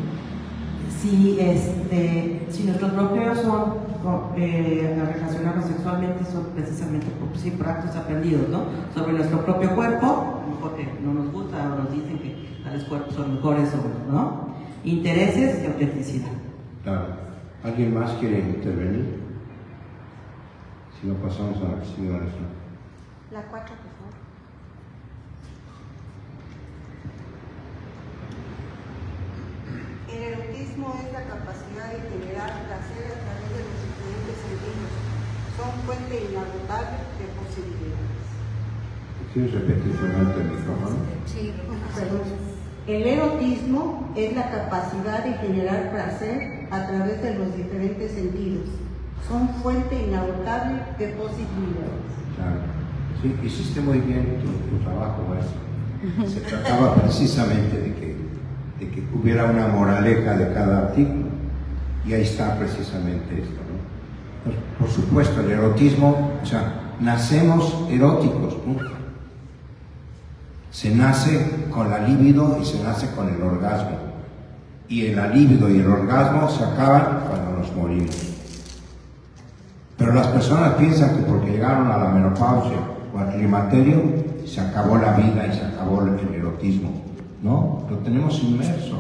Speaker 12: Si nuestros bloqueos son al relacionarnos sexualmente son precisamente por actos aprendidos, ¿no? Sobre nuestro propio cuerpo, porque no nos gusta o nos dicen que tales cuerpos son mejores, ¿no? Intereses y autenticidad.
Speaker 6: Claro. ¿Alguien más quiere intervenir? Si no, pasamos a la que sigue.
Speaker 13: La 4, por favor. El erotismo es la capacidad de generar placer a través de los diferentes sentidos. Son fuente inagotable de posibilidades.
Speaker 6: ¿Quieres repetir finalmente el micrófono?
Speaker 13: Sí, perdón. El erotismo es la capacidad de generar placer a través de los diferentes sentidos. Son fuente inagotable de posibilidades.
Speaker 6: Claro. Sí, hiciste muy bien tu trabajo, maestro. Se trataba precisamente de que hubiera una moraleja de cada artículo. Y ahí está precisamente esto, ¿no? Pues, por supuesto, el erotismo, o sea, nacemos eróticos, ¿no? Se nace con la libido y se nace con el orgasmo. Y el libido y el orgasmo se acaban cuando nos morimos. Pero las personas piensan que porque llegaron a la menopausia o al climaterio, se acabó la vida y se acabó el erotismo. No, lo tenemos inmerso.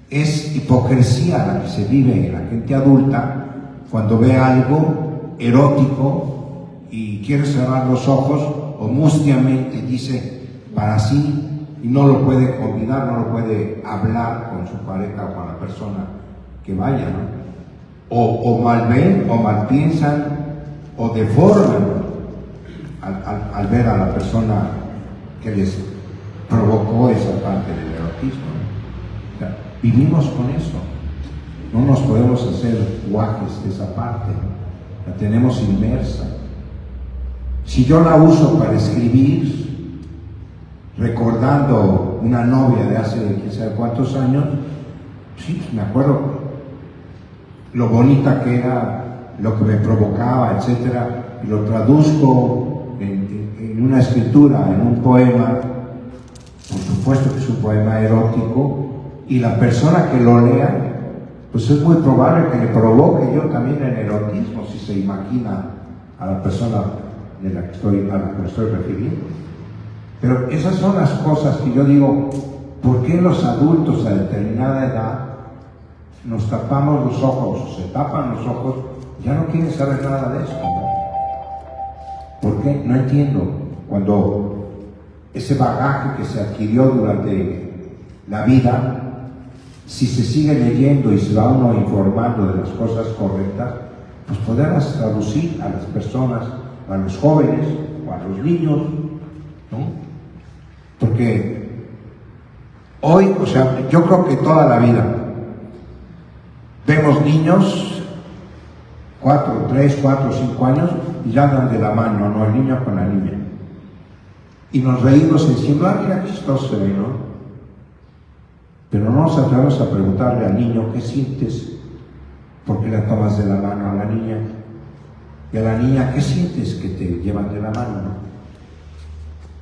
Speaker 6: Es hipocresía la que se vive en la gente adulta cuando ve algo erótico y quiere cerrar los ojos o mustiamente dice para sí y no lo puede combinar, no lo puede hablar con su pareja o con la persona que vaya, ¿no? O mal ven, o mal piensan, o deforman al ver a la persona que les provocó esa parte del erotismo. O sea, vivimos con eso. No nos podemos hacer guajes de esa parte. La tenemos inmersa. Si yo la uso para escribir, recordando una novia de hace quién sabe cuántos años, sí, me acuerdo lo bonita que era, lo que me provocaba, etcétera, y lo traduzco en una escritura, en un poema. Por supuesto que es un poema erótico, y la persona que lo lea, pues es muy probable que le provoque yo también el erotismo, si se imagina a la persona a la que me estoy refiriendo. Pero esas son las cosas que yo digo, ¿por qué los adultos a determinada edad nos tapamos los ojos, o se tapan los ojos, ya no quieren saber nada de esto? ¿Por qué? No entiendo. Cuando ese bagaje que se adquirió durante la vida, si se sigue leyendo y se va uno informando de las cosas correctas, pues poderlas traducir a las personas, a los jóvenes o a los niños, ¿no? Porque hoy, o sea, yo creo que toda la vida vemos niños 3, 4, 5 años y ya andan de la mano, ¿no? El niño con la niña. Y nos reímos diciendo, ah, mira qué chistoso se ve, ¿no? Pero no nos atrevemos a preguntarle al niño, ¿qué sientes? ¿Por qué la tomas de la mano a la niña? Y a la niña, ¿qué sientes que te llevan de la mano, no?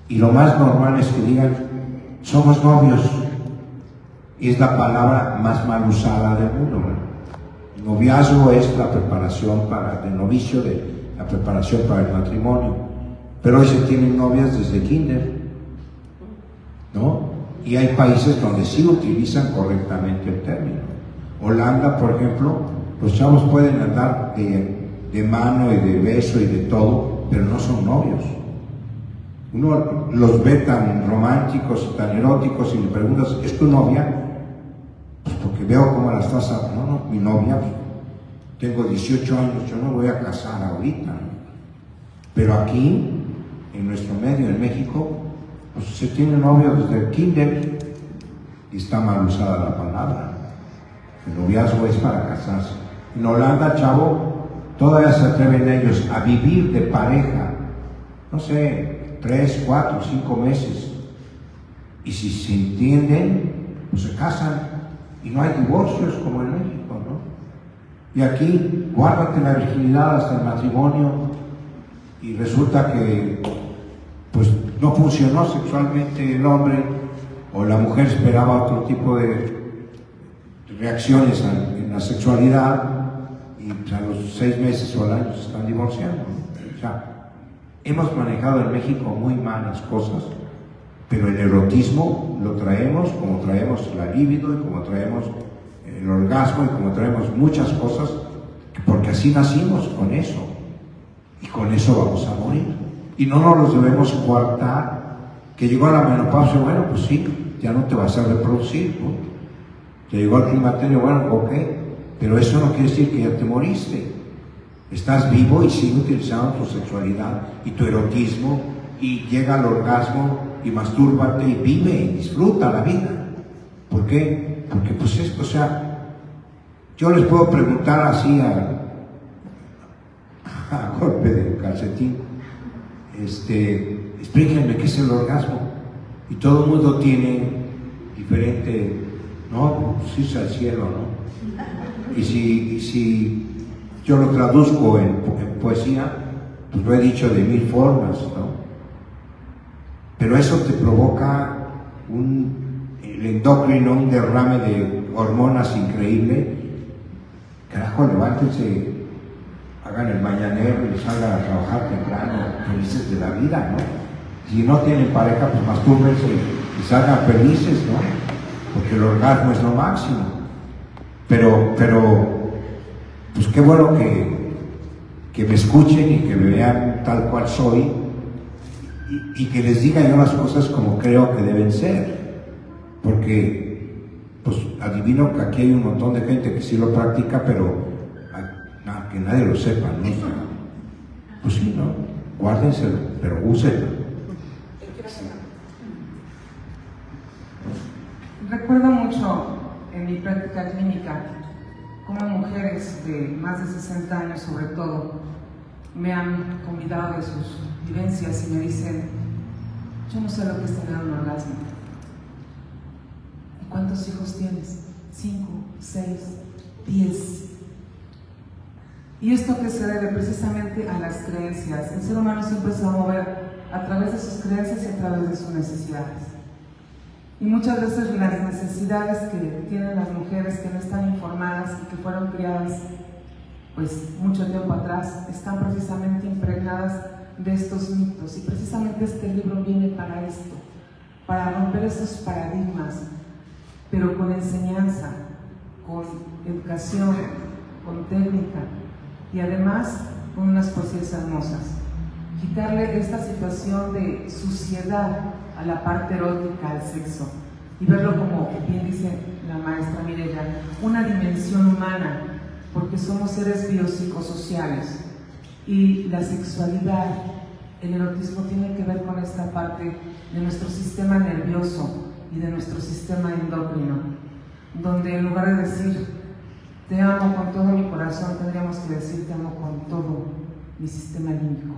Speaker 6: Y lo más normal es que digan, somos novios. Y es la palabra más mal usada del mundo, ¿no? El noviazgo es la preparación para el novicio, la preparación para el matrimonio. Pero hoy se tienen novias desde kinder, ¿no? Y hay países donde sí utilizan correctamente el término. Holanda, por ejemplo, los chavos pueden andar de mano y de beso y de todo, pero no son novios. Uno los ve tan románticos y tan eróticos y le preguntas, ¿es tu novia? Pues porque veo cómo la estás hablando. No, mi novia, tengo 18 años, yo no voy a casar ahorita. Pero aquí, en nuestro medio, en México, pues se tiene novio desde el kinder y está mal usada la palabra. El noviazgo es para casarse. En Holanda, chavo, todavía se atreven ellos a vivir de pareja, no sé, 3, 4, 5 meses. Y si se entienden, pues se casan. Y no hay divorcios como en México, ¿no? Y aquí, guárdate la virginidad hasta el matrimonio y resulta que pues no funcionó sexualmente el hombre o la mujer esperaba otro tipo de reacciones en la sexualidad y pues, a los 6 meses o al año se están divorciando, ¿no? O sea, hemos manejado en México muy malas cosas, pero el erotismo lo traemos como traemos la libido y como traemos el orgasmo y como traemos muchas cosas, porque así nacimos con eso y con eso vamos a morir. Y no nos los debemos coartar, que llegó a la menopausia, bueno, pues sí, ya no te vas a reproducir, ¿no? Te llegó al climaterio, bueno, ok, pero eso no quiere decir que ya te moriste. Estás vivo y sigue utilizando tu sexualidad y tu erotismo y llega al orgasmo y mastúrbate y vive y disfruta la vida. ¿Por qué? Porque pues esto, o sea, yo les puedo preguntar así a golpe de calcetín, explíquenme qué es el orgasmo. Y todo el mundo tiene diferente, no, pues irse al cielo, ¿no? Y si yo lo traduzco en poesía, pues lo he dicho de 1000 formas, ¿no? Pero eso te provoca el endocrino, un derrame de hormonas increíble. Carajo, levántense, hagan el mañanero y salgan a trabajar temprano, felices de la vida, ¿no? Si no tienen pareja, pues mastúrbense y salgan felices, ¿no? Porque el orgasmo es lo máximo. Pero pues qué bueno que me escuchen y que me vean tal cual soy y que les diga yo las cosas como creo que deben ser. Porque, pues adivino que aquí hay un montón de gente que sí lo practica, pero que nadie lo sepa, ¿no? Pues sí, ¿no? Guárdenselo, pero úsenlo.
Speaker 4: Recuerdo mucho en mi práctica clínica cómo mujeres de más de 60 años, sobre todo, me han convidado de sus vivencias y me dicen, yo no sé lo que es tener un orgasmo. ¿Y cuántos hijos tienes? 5, 6, 10. ¿Y esto qué se debe? Precisamente a las creencias. El ser humano siempre se va a mover a través de sus creencias y a través de sus necesidades. Y muchas veces las necesidades que tienen las mujeres que no están informadas y que fueron criadas pues mucho tiempo atrás, están precisamente impregnadas de estos mitos. Y precisamente este libro viene para esto, para romper esos paradigmas, pero con enseñanza, con educación, con técnica y además con unas poesías hermosas. Quitarle esta situación de suciedad a la parte erótica, al sexo, y verlo como bien dice la maestra Mireya, una dimensión humana, porque somos seres biopsicosociales y la sexualidad, el erotismo tiene que ver con esta parte de nuestro sistema nervioso y de nuestro sistema endocrino, donde en lugar de decir te amo con todo mi corazón, tendríamos que decir te amo mi sistema límbico.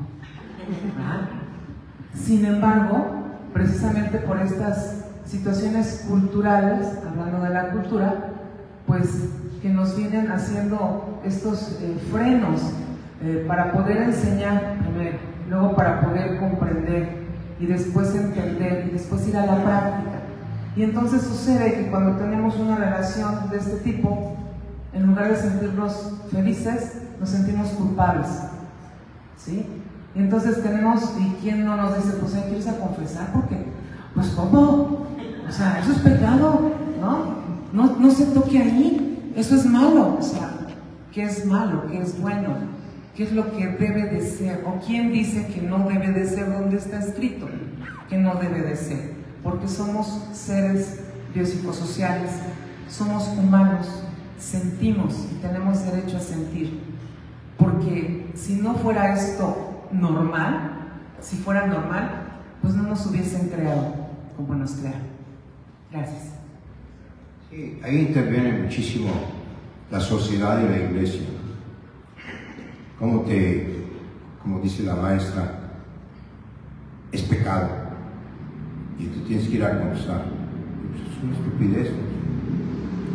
Speaker 4: ¿verdad? Sin embargo, precisamente por estas situaciones culturales, hablando de la cultura, pues que nos vienen haciendo estos frenos para poder enseñar primero, luego para poder comprender y después entender y después ir a la práctica. Y entonces sucede que cuando tenemos una relación de este tipo, en lugar de sentirnos felices, nos sentimos culpables, ¿sí? Y entonces tenemos, ¿y quién no nos dice, pues hay que irse a confesar? Porque, pues ¿cómo? O sea, eso es pecado, ¿no? No se toque ahí, eso es malo. O sea, ¿qué es malo? ¿Qué es bueno? ¿Qué es lo que debe de ser? ¿O quién dice que no debe de ser donde está escrito que no debe de ser? Porque somos seres biopsicosociales, somos humanos, sentimos y tenemos derecho a sentir. Porque si no fuera esto normal, si fuera normal, pues no nos hubiesen creado como nos crearon. Gracias.
Speaker 6: Sí, ahí interviene muchísimo la sociedad y la iglesia. Como dice la maestra, es pecado y tú tienes que ir a confesar. Es una estupidez.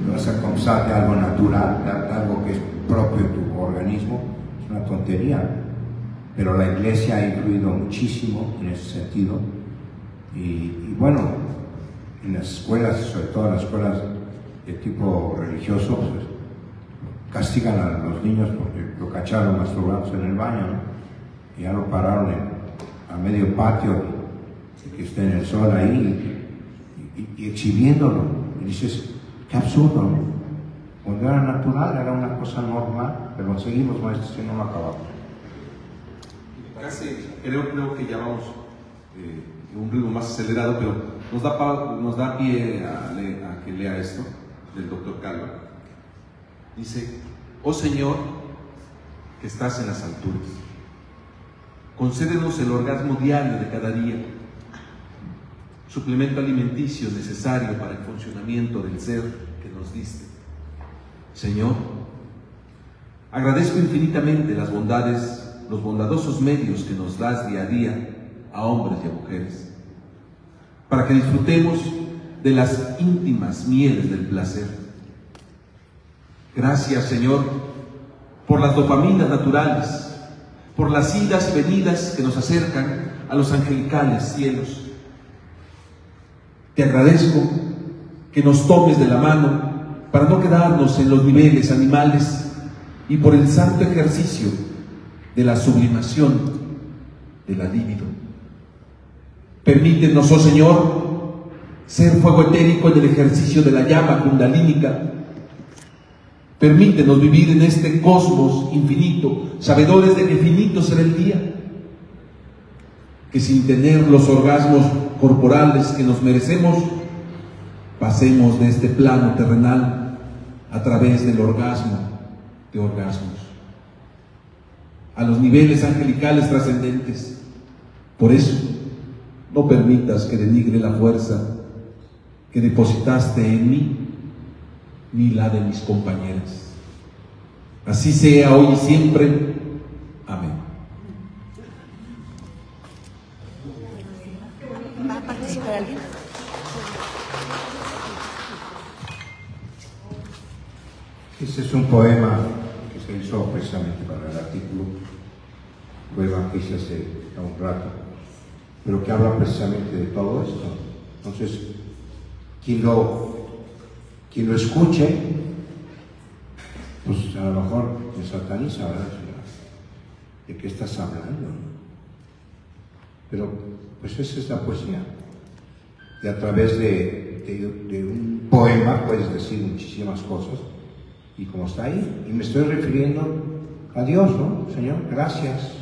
Speaker 6: No vas a confesar de algo natural, de algo que es propio de tu organismo, es una tontería. Pero la iglesia ha influido muchísimo en ese sentido. Y bueno, en las escuelas, sobre todo en las escuelas de tipo religioso, pues, castigan a los niños porque lo cacharon masturbados en el baño, ¿no? Y ya lo pararon a medio patio, que está en el sol ahí, y exhibiéndolo. Y dices, qué absurdo, ¿no? Cuando era natural, era una cosa normal, pero seguimos, maestros, que no lo acabamos.
Speaker 2: Creo que ya vamos en un ritmo más acelerado, pero nos da pie a que lea esto del doctor Calva. Dice: oh Señor, que estás en las alturas, concédenos el orgasmo diario de cada día, suplemento alimenticio necesario para el funcionamiento del ser que nos diste. Señor, agradezco infinitamente las bondades, los bondadosos medios que nos das día a día a hombres y a mujeres, para que disfrutemos de las íntimas mieles del placer. Gracias, Señor, por las dopaminas naturales, por las idas y venidas que nos acercan a los angelicales cielos. Te agradezco que nos tomes de la mano para no quedarnos en los niveles animales y por el santo ejercicio de la sublimación de la libido. Permítenos, oh Señor, ser fuego etérico en el ejercicio de la llama kundalínica. Permítenos vivir en este cosmos infinito, sabedores de que finito será el día, que sin tener los orgasmos corporales que nos merecemos, pasemos de este plano terrenal a través del orgasmo de orgasmos a los niveles angelicales trascendentes. Por eso, no permitas que denigre la fuerza que depositaste en mí, ni la de mis compañeras. Así sea hoy y siempre. Amén.
Speaker 1: ¿Va a participar alguien?
Speaker 6: Este es un poema que se hizo precisamente para el artículo, poema que hice hace un rato, pero que habla precisamente de todo esto. Entonces, quien lo escuche, pues a lo mejor me sataniza, ¿verdad? ¿De qué estás hablando? Pero pues esa es la poesía. Y a través de un poema puedes decir muchísimas cosas, y como está ahí, y me estoy refiriendo a Dios, ¿no? Señor, gracias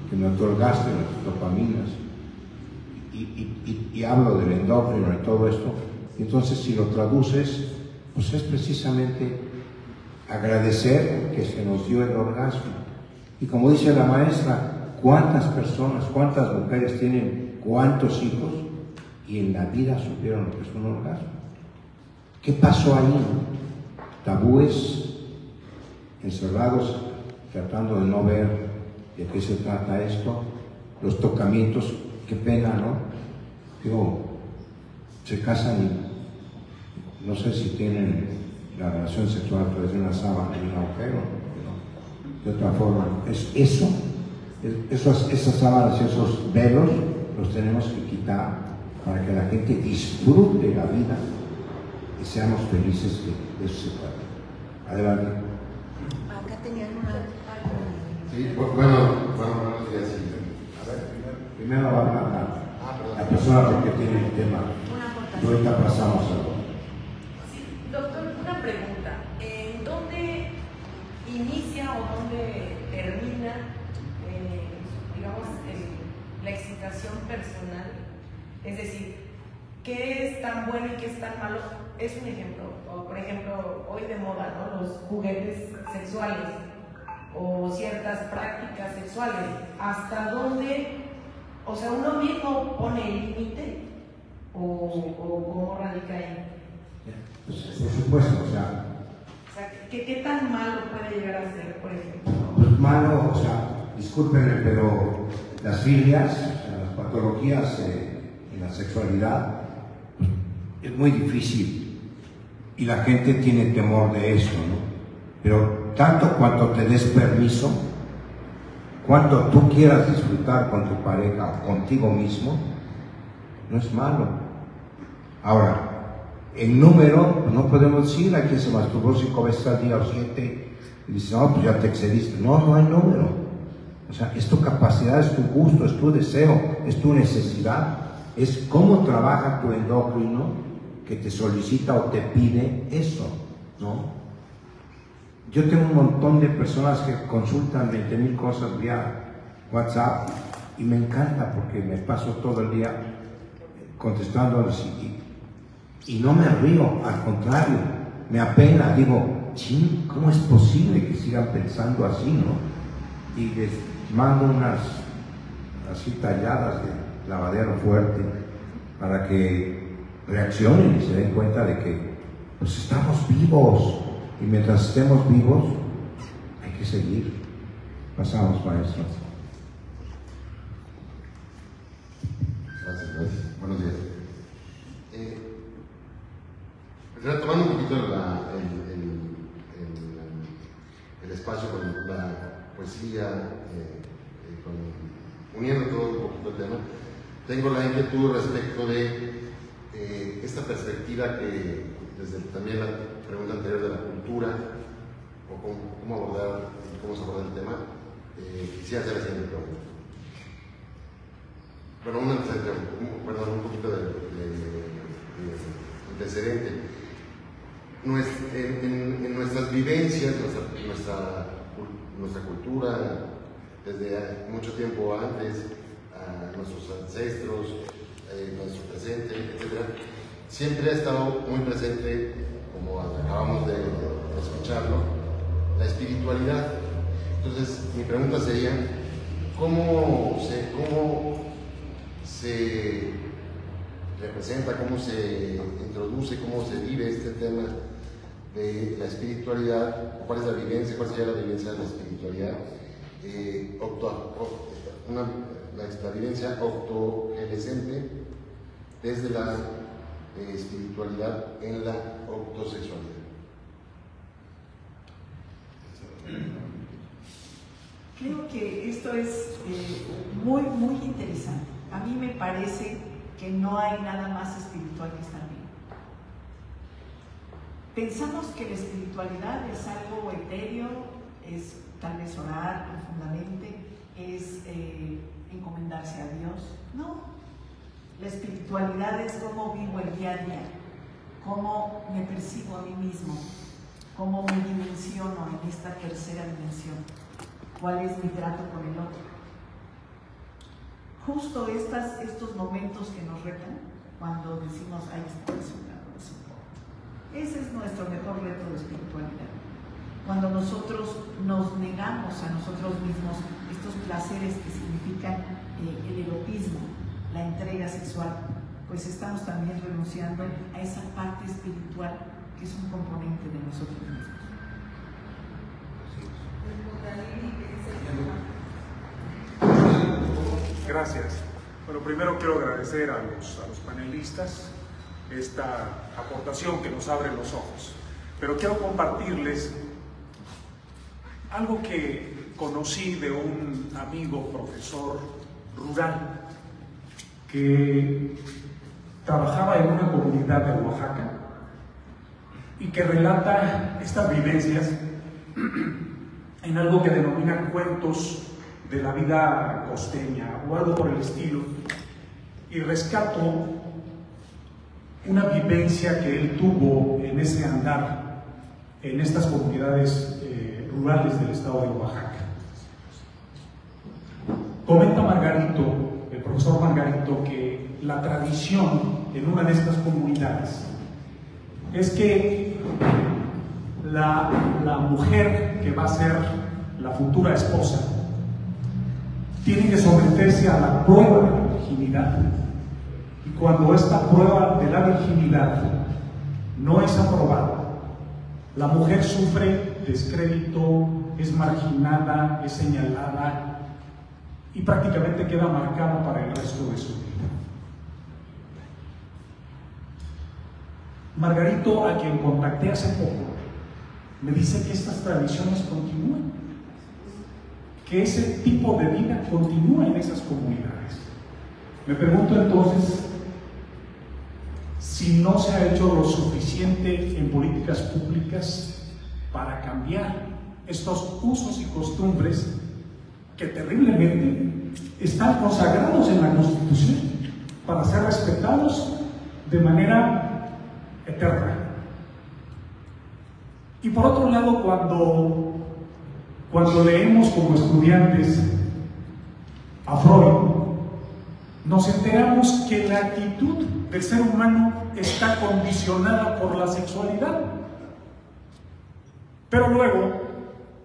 Speaker 6: que me otorgaste las dopaminas, y hablo del endócrino y todo esto. Entonces, si lo traduces, pues es precisamente agradecer que se nos dio el orgasmo. Y como dice la maestra, ¿cuántas personas, cuántas mujeres tienen cuántos hijos y en la vida supieron lo que es un orgasmo? ¿Qué pasó ahí? Tabúes, encerrados, tratando de no ver ¿de qué se trata esto? Los tocamientos, qué pena, ¿no? Digo, se casan y no sé si tienen la relación sexual a través de una sábana y un agujero, ¿no? De otra forma, esas sábanas y esos velos los tenemos que quitar para que la gente disfrute la vida y seamos felices, de eso se trata. Adelante.
Speaker 1: Acá tenían una...
Speaker 14: Sí, buenos días.
Speaker 6: A ver, primero va a hablar la persona porque tiene el tema. Y ahorita pasamos a...
Speaker 7: Sí, doctor, una pregunta. ¿En dónde inicia o dónde termina, digamos, la excitación personal? Es decir, ¿qué es tan bueno y qué es tan malo? Es un ejemplo. O, por ejemplo, hoy de moda, ¿no? Los juguetes sexuales o ciertas prácticas sexuales. ¿Hasta dónde, o sea, uno mismo pone el límite? ¿O cómo radica ahí?
Speaker 6: Pues, por supuesto, o sea,
Speaker 7: ¿qué tan malo puede llegar a ser, por ejemplo?
Speaker 6: pues malo, o sea, discúlpenme, pero las filias, o sea, las patologías en la sexualidad, pues, es muy difícil y la gente tiene temor de eso, ¿no? Pero tanto cuanto te des permiso, cuanto tú quieras disfrutar con tu pareja o contigo mismo, no es malo. Ahora, el número, no podemos decir a que se masturbó 5 veces al día o 7 y dices, no, pues ya te excediste. No, no hay número. O sea, es tu capacidad, es tu gusto, es tu deseo, es tu necesidad, es cómo trabaja tu endocrino que te solicita o te pide eso, ¿no? Yo tengo un montón de personas que consultan 20,000 cosas vía WhatsApp y me encanta porque me paso todo el día contestándoles y no me río, al contrario, me apena, digo, ching, ¿cómo es posible que sigan pensando así, no? Y les mando unas así talladas de lavadero fuerte para que reaccionen y se den cuenta de que pues estamos vivos y mientras estemos vivos hay que seguir. Pasamos, maestro.
Speaker 14: Gracias. Buenos días. Retomando un poquito el espacio con la poesía, uniendo todo un poquito el tema, tengo la inquietud respecto de esta perspectiva que, desde también la pregunta anterior de la cultura, o cómo abordar, cómo se aborda el tema, quisiera hacer la siguiente pregunta. Bueno, un poquito de antecedente. En nuestras vivencias, nuestra cultura, desde mucho tiempo antes, a nuestros ancestros, nuestro presente, etc., siempre ha estado muy presente, como acabamos de escucharlo, la espiritualidad. Entonces, mi pregunta sería, ¿cómo se representa, cómo se introduce, cómo se vive este tema de la espiritualidad? ¿Cuál es la vivencia? ¿Cuál sería la vivencia de la espiritualidad? La vivencia octogelescente desde la espiritualidad en la octosexualidad.
Speaker 3: Creo que esto es muy, muy interesante. A mí me parece que no hay nada más espiritual que estar vivo. Pensamos que la espiritualidad es algo etéreo, es tal vez orar profundamente, es encomendarse a Dios. No, la espiritualidad es cómo vivo el día a día, cómo me percibo a mí mismo, cómo me dimensiono en esta tercera dimensión, cuál es mi trato con el otro. Justo estos momentos que nos retan, cuando decimos, ay, está resultado, ese es nuestro mejor reto de espiritualidad. Cuando nosotros nos negamos a nosotros mismos estos placeres que significan el erotismo, la entrega sexual, pues estamos también renunciando a esa parte espiritual que es un componente de nosotros mismos.
Speaker 15: Gracias. Bueno, primero quiero agradecer a los panelistas esta aportación que nos abre los ojos. Pero quiero compartirles algo que conocí de un amigo profesor rural que trabajaba en una comunidad de Oaxaca y que relata estas vivencias en algo que denomina cuentos de la vida costeña o algo por el estilo, y rescato una vivencia que él tuvo en ese andar en estas comunidades rurales del estado de Oaxaca. Comenta Margarito, el profesor Margarito, que la tradición en una de estas comunidades es que la mujer que va a ser la futura esposa tiene que someterse a la prueba de la virginidad, y cuando esta prueba de la virginidad no es aprobada, la mujer sufre descrédito, es marginada, es señalada y prácticamente queda marcada para el resto de su vida. Margarito, a quien contacté hace poco, me dice que estas tradiciones continúan, que ese tipo de vida continúa en esas comunidades. Me pregunto entonces si no se ha hecho lo suficiente en políticas públicas para cambiar estos usos y costumbres que terriblemente están consagrados en la Constitución para ser respetados de manera eterna. Y por otro lado, cuando leemos como estudiantes a Freud, nos enteramos que la actitud del ser humano está condicionada por la sexualidad. Pero luego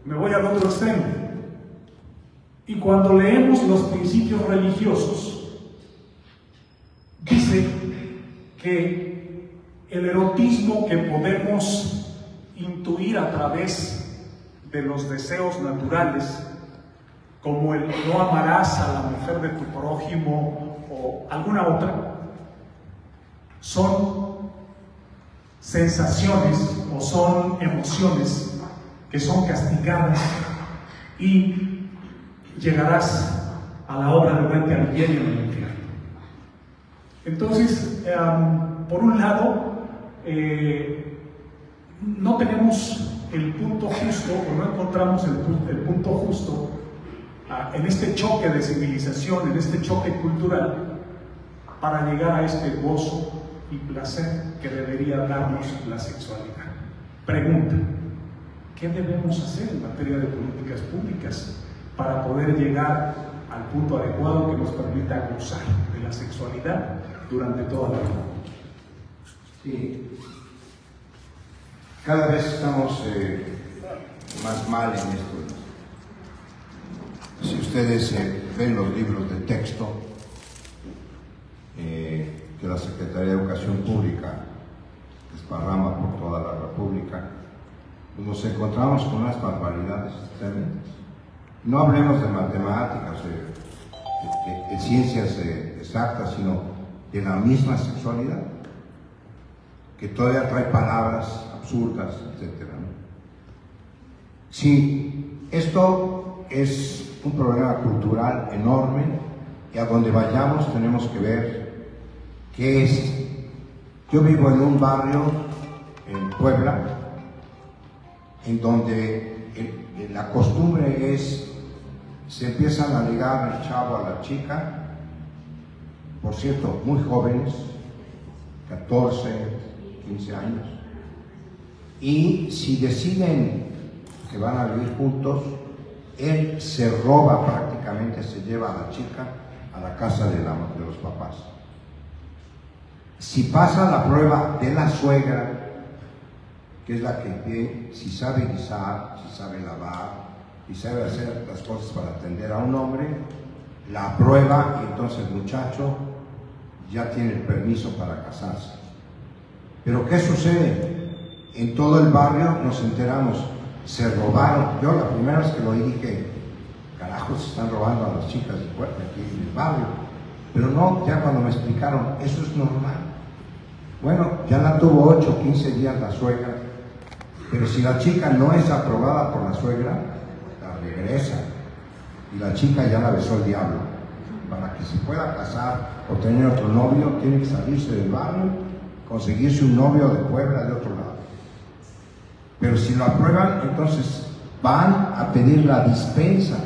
Speaker 15: me voy al otro extremo, y cuando leemos los principios religiosos, dice que el erotismo que podemos intuir a través de los deseos naturales, como el no amarás a la mujer de tu prójimo o alguna otra, son sensaciones o son emociones que son castigadas, y llegarás a la obra de Dante Alighieri en el infierno. Entonces, por un lado, no tenemos el punto justo, o no encontramos el punto justo en este choque de civilización, en este choque cultural, para llegar a este gozo y placer que debería darnos la sexualidad. Pregunta: ¿qué debemos hacer en materia de políticas públicas para poder llegar al punto adecuado que nos permita gozar de la sexualidad durante toda la vida?
Speaker 6: Sí. Cada vez estamos más mal en esto. Si ustedes ven los libros de texto que la Secretaría de Educación Pública desparrama por toda la República, pues nos encontramos con unas barbaridades tremendas. No hablemos de matemáticas, de ciencias exactas, sino de la misma sexualidad, que todavía trae palabras absurdas, etc. Sí, esto es un problema cultural enorme, y a donde vayamos tenemos que ver qué es. Yo vivo en un barrio en Puebla en donde la costumbre es, se empiezan a ligar el chavo a la chica, por cierto, muy jóvenes, 14, 15 años, y si deciden que van a vivir juntos, él se roba prácticamente, se lleva a la chica a la casa de los papás. Si pasa la prueba de la suegra, que es la que ve si sabe guisar, si sabe lavar, y sabe hacer las cosas para atender a un hombre, la aprueba, y entonces el muchacho ya tiene el permiso para casarse. Pero ¿qué sucede? En todo el barrio nos enteramos, se robaron. Yo la primera vez que lo oí dije, carajo, abajo se están robando a las chicas de puerta aquí en el barrio. Pero no, ya cuando me explicaron, eso es normal. Bueno, ya la tuvo 8 o 15 días la suegra, pero si la chica no es aprobada por la suegra, la regresa. Y la chica ya la besó el diablo. Para que se pueda casar o tener otro novio, tiene que salirse del barrio, conseguirse un novio de Puebla de otro lado. Pero si lo aprueban, entonces van a pedir la dispensa.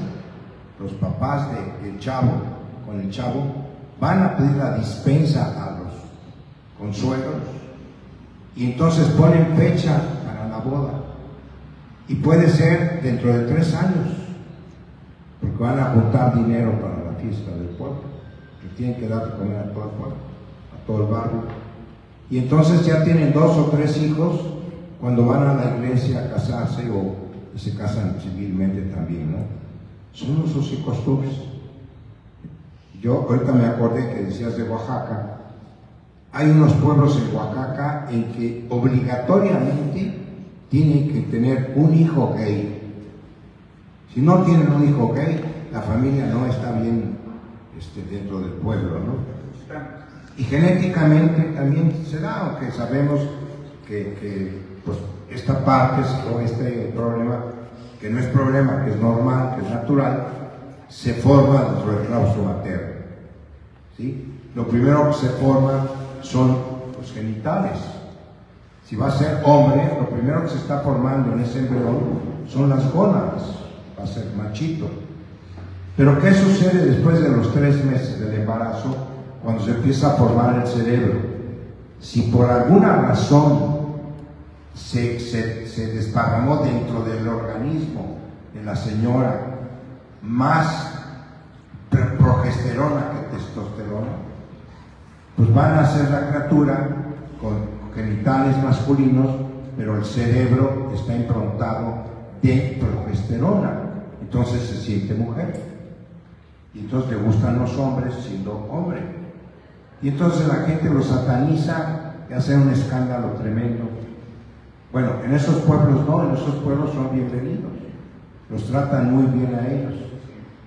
Speaker 6: Los papás del chavo, con el chavo, van a pedir la dispensa a los consuegros y entonces ponen fecha para la boda. Y puede ser dentro de 3 años, porque van a juntar dinero para la fiesta del pueblo, que tienen que dar de comer a todo el pueblo, a todo el barrio. Y entonces ya tienen 2 o 3 hijos cuando van a la iglesia a casarse o se casan civilmente también, ¿no? Son usos y costumbres. Yo ahorita me acordé que decías de Oaxaca. Hay unos pueblos en Oaxaca en que obligatoriamente tienen que tener un hijo gay. Si no tienen un hijo gay, la familia no está bien dentro del pueblo, ¿no? Y genéticamente también se da, aunque sabemos que pues, esta parte o este problema, que no es problema, que es normal, que es natural, se forma dentro del claustro materno. ¿Sí? Lo primero que se forma son los genitales. Si va a ser hombre, lo primero que se está formando en ese embrión son las gónadas, va a ser machito. Pero ¿qué sucede después de los 3 meses del embarazo, cuando se empieza a formar el cerebro? Si por alguna razón se desparramó dentro del organismo de la señora más progesterona que testosterona, pues van a hacer la criatura con genitales masculinos, pero el cerebro está improntado de progesterona, entonces se siente mujer, y entonces le gustan los hombres siendo hombre, y entonces la gente lo sataniza y hace un escándalo tremendo. Bueno, en esos pueblos no, en esos pueblos son bienvenidos, los tratan muy bien a ellos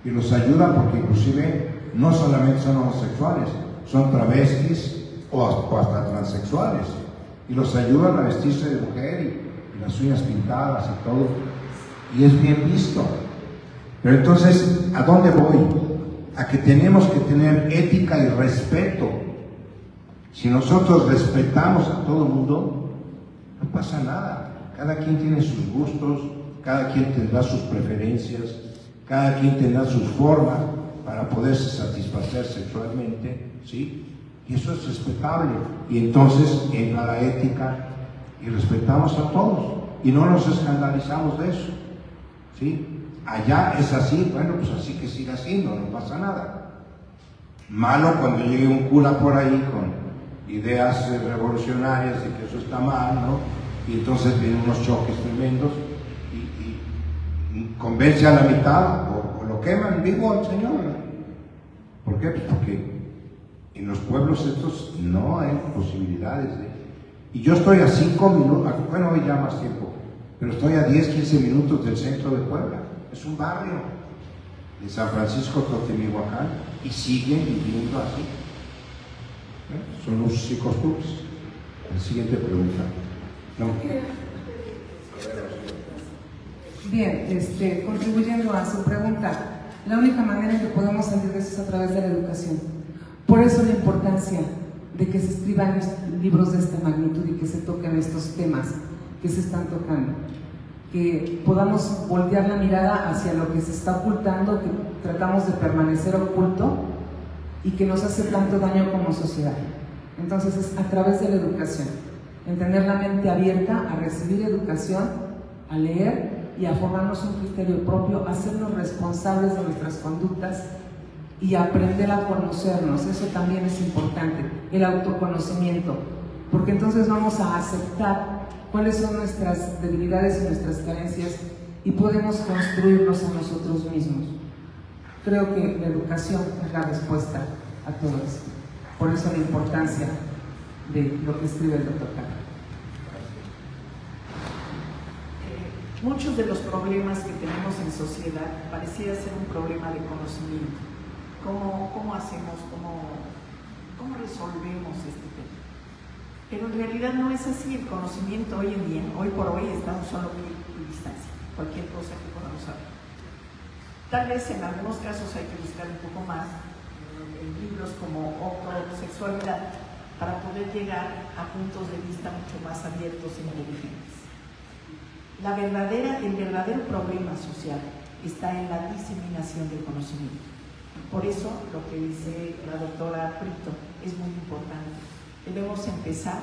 Speaker 6: y los ayudan, porque inclusive no solamente son homosexuales, son travestis o hasta transexuales, y los ayudan a vestirse de mujer y las uñas pintadas y todo, y es bien visto. Pero entonces, ¿a dónde voy? A que tenemos que tener ética y respeto. Si nosotros respetamos a todo el mundo, no pasa nada. Cada quien tiene sus gustos, cada quien tendrá sus preferencias, cada quien tendrá sus formas para poderse satisfacer sexualmente, ¿sí? Y eso es respetable. Y entonces entra la ética y respetamos a todos y no nos escandalizamos de eso, ¿sí? Allá es así, bueno, pues así que siga siendo, no pasa nada. Malo cuando llegue un cura por ahí con ideas revolucionarias de que eso está mal, ¿no? Y entonces vienen unos choques tremendos y convence a la mitad o lo queman vivo al Señor, ¿no? ¿Por qué? Pues porque en los pueblos estos no hay posibilidades de... Y yo estoy a 5 minutos, bueno, hoy ya más tiempo, pero estoy a 10, 15 minutos del centro de Puebla. Es un barrio de San Francisco Totemihuacán y siguen viviendo así. Son usos y costumbres. La siguiente pregunta. No.
Speaker 4: Bien, contribuyendo a su pregunta, la única manera en que podemos salir de eso es a través de la educación. Por eso la importancia de que se escriban libros de esta magnitud y que se toquen estos temas que se están tocando. Que podamos voltear la mirada hacia lo que se está ocultando, que tratamos de permanecer oculto y que nos hace tanto daño como sociedad. Entonces es a través de la educación, en tener la mente abierta a recibir educación, a leer y a formarnos un criterio propio, a hacernos responsables de nuestras conductas y aprender a conocernos. Eso también es importante, el autoconocimiento, porque entonces vamos a aceptar cuáles son nuestras debilidades y nuestras carencias y podemos construirnos a nosotros mismos. Creo que la educación es la respuesta a todo eso. Por eso la importancia de lo que escribe el doctor Carlos.
Speaker 3: muchos de los problemas que tenemos en sociedad pareciera ser un problema de conocimiento. ¿Cómo hacemos, cómo resolvemos este tema? Pero en realidad no es así. El conocimiento hoy en día, hoy por hoy, está a un solo clic de distancia, cualquier cosa que podamos saber. Tal vez en algunos casos hay que buscar un poco más en libros como Octosexualidad para poder llegar a puntos de vista mucho más abiertos e inteligentes. El verdadero problema social está en la diseminación del conocimiento. Por eso lo que dice la doctora Prito es muy importante. Debemos empezar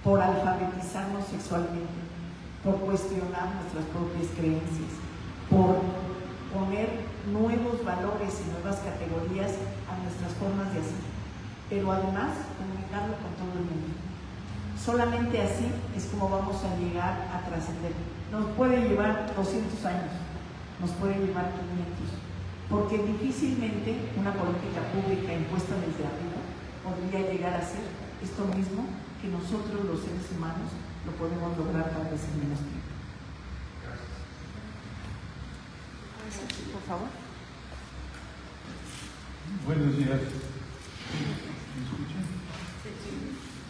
Speaker 3: por alfabetizarnos sexualmente, por cuestionar nuestras propias creencias, por poner nuevos valores y nuevas categorías a nuestras formas de hacer, pero además comunicarlo con todo el mundo. Solamente así es como vamos a llegar a trascender. Nos puede llevar 200 años, nos puede llevar 500, porque difícilmente una política pública impuesta desde arriba podría llegar a ser esto mismo que nosotros los seres humanos lo podemos lograr tal vez en menos tiempo. Gracias. Por favor.
Speaker 16: Buenos días. ¿Me escuchan?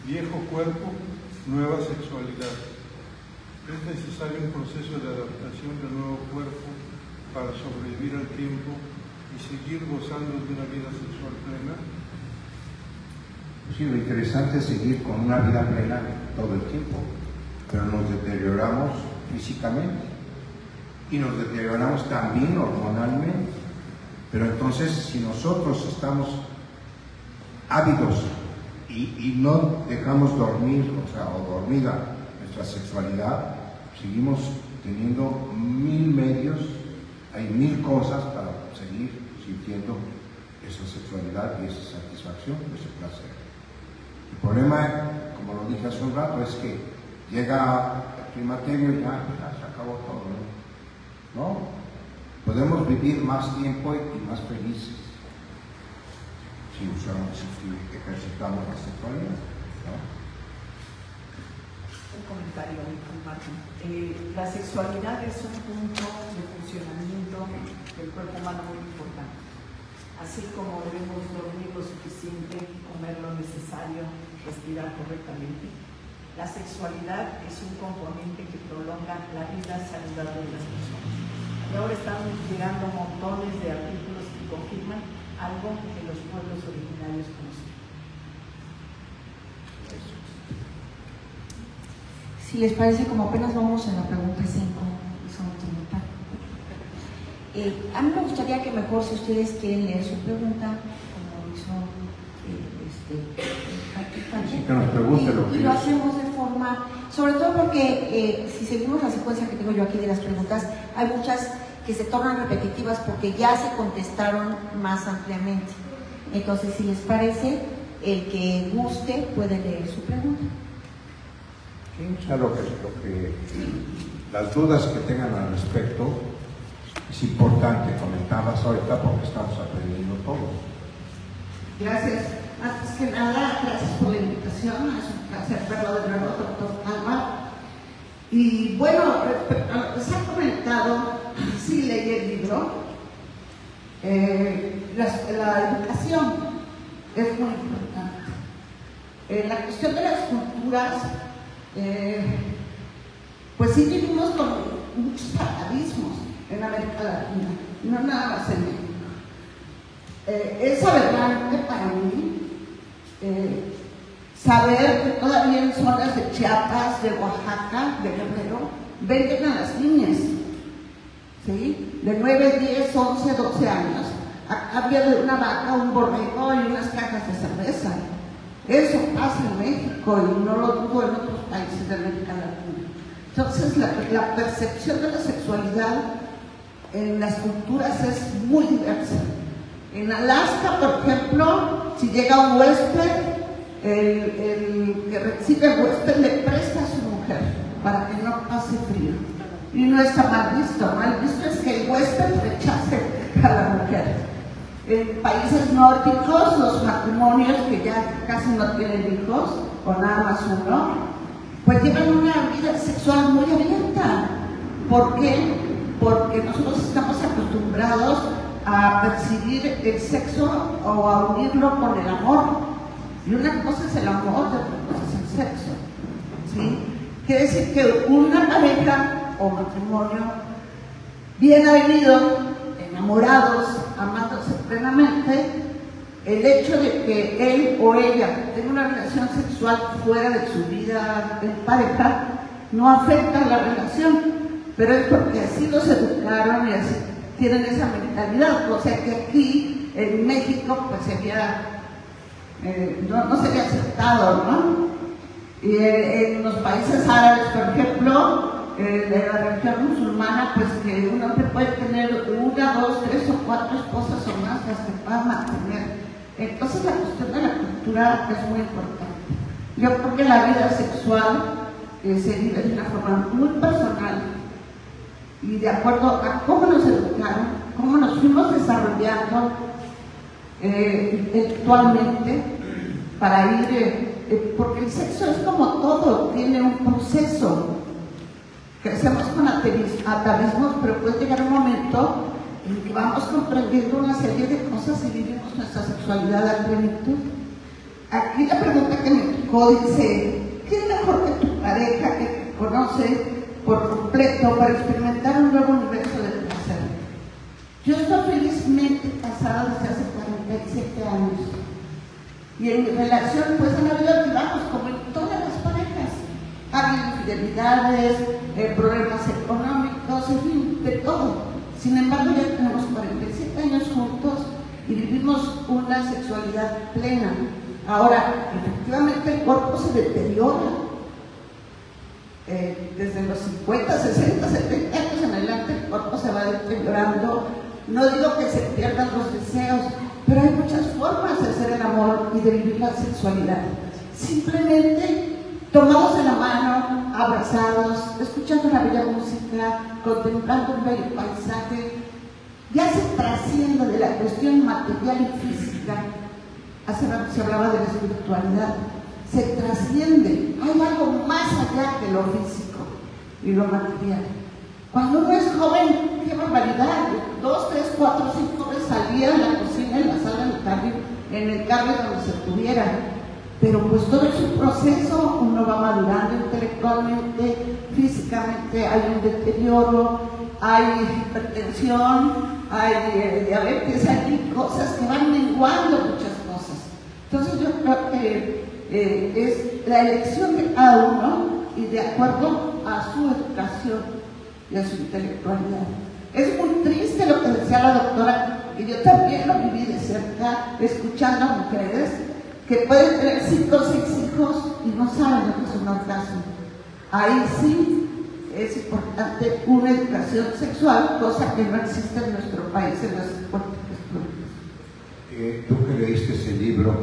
Speaker 16: Viejo cuerpo, nueva sexualidad. Es necesario un proceso de adaptación del nuevo cuerpo para sobrevivir al tiempo y seguir gozando de una vida sexual plena.
Speaker 6: Sí, lo interesante es seguir con una vida plena todo el tiempo, pero nos deterioramos físicamente y nos deterioramos también hormonalmente. Pero entonces, si nosotros estamos ávidos y no dejamos dormir, o dormida nuestra sexualidad, seguimos teniendo 1000 medios, hay 1000 cosas para seguir sintiendo esa sexualidad y esa satisfacción, ese placer. El problema, como lo dije hace un rato, es que llega el climaterio y ya se acabó todo, ¿no? Podemos vivir más tiempo y más felices si ejercitamos la sexualidad, ¿no?
Speaker 3: Un comentario, Martín. La sexualidad es un punto de funcionamiento del cuerpo humano muy importante. Así como debemos dormir lo suficiente, comer lo necesario, respirar correctamente, la sexualidad es un componente que prolonga la vida saludable de las personas. Y ahora están llegando montones de artículos que confirman algo que los pueblos originarios conocían.
Speaker 1: Si les parece, como apenas vamos en la pregunta 5, a mí me gustaría que mejor, si ustedes quieren leer su pregunta, como hizo
Speaker 6: que nos pregunte lo que
Speaker 1: y lo hacemos de forma, sobre todo porque si seguimos la secuencia que tengo yo aquí de las preguntas, hay muchas que se tornan repetitivas porque ya se contestaron más ampliamente. Entonces, si les parece, el que guste puede leer su pregunta.
Speaker 6: O sea, las dudas que tengan al respecto es importante comentarlas ahorita porque estamos aprendiendo todo.
Speaker 13: Gracias. Antes que nada, gracias por la invitación. Es un placer verlo de nuevo, doctor Alba. Y bueno, respecto a lo que se ha comentado, sí leí el libro. La educación es muy importante. La cuestión de las culturas, pues sí vivimos con muchos paradigmas en América Latina, no nada más en México. Es aberrante para mí saber que todavía en zonas de Chiapas, de Oaxaca, de Guerrero, venden a las niñas, ¿sí? De 9, 10, 11, 12 años. Había de una vaca, un borrego y unas cajas de cerveza. Eso pasa en México y no lo dudo en otros países de América Latina. Entonces, la percepción de la sexualidad en las culturas es muy diversa. En Alaska, por ejemplo, si llega un huésped, el que recibe el huésped le presta a su mujer para que no pase frío. Y no está mal visto. Mal visto es que el huésped rechace a la mujer. En países nórdicos, los matrimonios que ya casi no tienen hijos, o nada más uno, pues llevan una vida sexual muy abierta,
Speaker 17: ¿Por qué? Porque nosotros estamos acostumbrados a percibir el sexo o a unirlo con el amor. Y una cosa es el amor y otra cosa es el sexo. ¿Sí? Quiere decir que una pareja o matrimonio bien avenido, enamorados, amándose plenamente, el hecho de que él o ella tenga una relación sexual fuera de su vida de pareja no afecta a la relación, pero es porque así los educaron y así tienen esa mentalidad. O sea que aquí en México pues no sería aceptado, ¿no? Y en los países árabes, por ejemplo, de la religión musulmana, pues que un hombre puede tener 1, 2, 3 o 4 esposas o más las que pueda mantener. Entonces la cuestión de la cultura es muy importante. Yo creo que la vida sexual se vive de una forma muy personal y de acuerdo a cómo nos educaron, cómo nos fuimos desarrollando intelectualmente para ir, porque el sexo es como todo, tiene un proceso. Crecemos con atavismos, pero puede llegar un momento en que vamos comprendiendo una serie de cosas y vivimos nuestra sexualidad a plenitud. Aquí la pregunta que me tocó dice, ¿qué es mejor que tu pareja que te conoce por completo para experimentar un nuevo universo de placer? Yo estoy felizmente casada desde hace 47 años y en mi relación pues han habido altibajos como en todas las parejas. Ha habido infidelidades, problemas económicos, en fin, de todo. Sin embargo, ya tenemos 47 años juntos y vivimos una sexualidad plena. Ahora, efectivamente, el cuerpo se deteriora. Desde los 50, 60, 70 años en adelante, el cuerpo se va deteriorando. No digo que se pierdan los deseos, pero hay muchas formas de hacer el amor y de vivir la sexualidad. Simplemente tomados de la mano, abrazados, escuchando una bella música, contemplando un bello paisaje, ya se trasciende de la cuestión material y física. Hace rato se hablaba de la espiritualidad, se trasciende, hay algo más allá que lo físico y lo material. Cuando uno es joven, qué barbaridad, 2, 3, 4, 5 veces al día en la cocina, en la sala, en el carro donde se pudiera. Pero pues todo es un proceso, uno va madurando intelectualmente, físicamente, hay un deterioro, hay hipertensión, hay diabetes, hay cosas que van menguando muchas cosas. Entonces yo creo que es la elección de cada uno y de acuerdo a su educación y a su intelectualidad. Es muy triste lo que decía la doctora, y yo también lo viví de cerca, escuchando a mujeres que pueden tener 5 o 6 hijos y no saben lo que es un orgasmo. Ahí sí es importante una educación sexual, cosa que no existe en nuestro país, en las políticas públicas.
Speaker 6: Tú que leíste ese libro,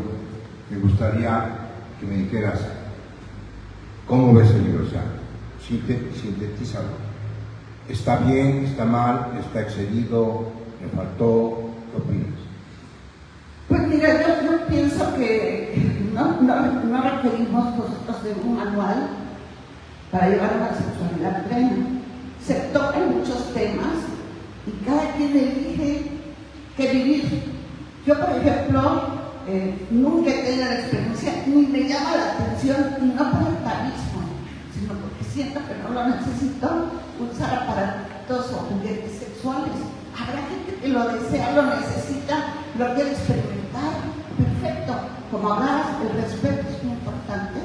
Speaker 6: me gustaría que me dijeras cómo ves el libro, o sea, sintetízalo. ¿Está bien? ¿Está mal? ¿Está excedido? ¿Me faltó? ¿Qué opinas?
Speaker 17: Pues mira, yo pienso que no requerimos nosotros de un manual para llevar una sexualidad plena. Se tocan muchos temas y cada quien elige qué vivir. Yo, por ejemplo, nunca he tenido la experiencia, ni me llama la atención, y no por el tavismo, sino porque siento que no lo necesito, usar aparatos o juguetes sexuales. Habrá gente que lo desea, lo necesita, lo quiere experimentar. Perfecto. Como hablabas, el respeto es muy importante,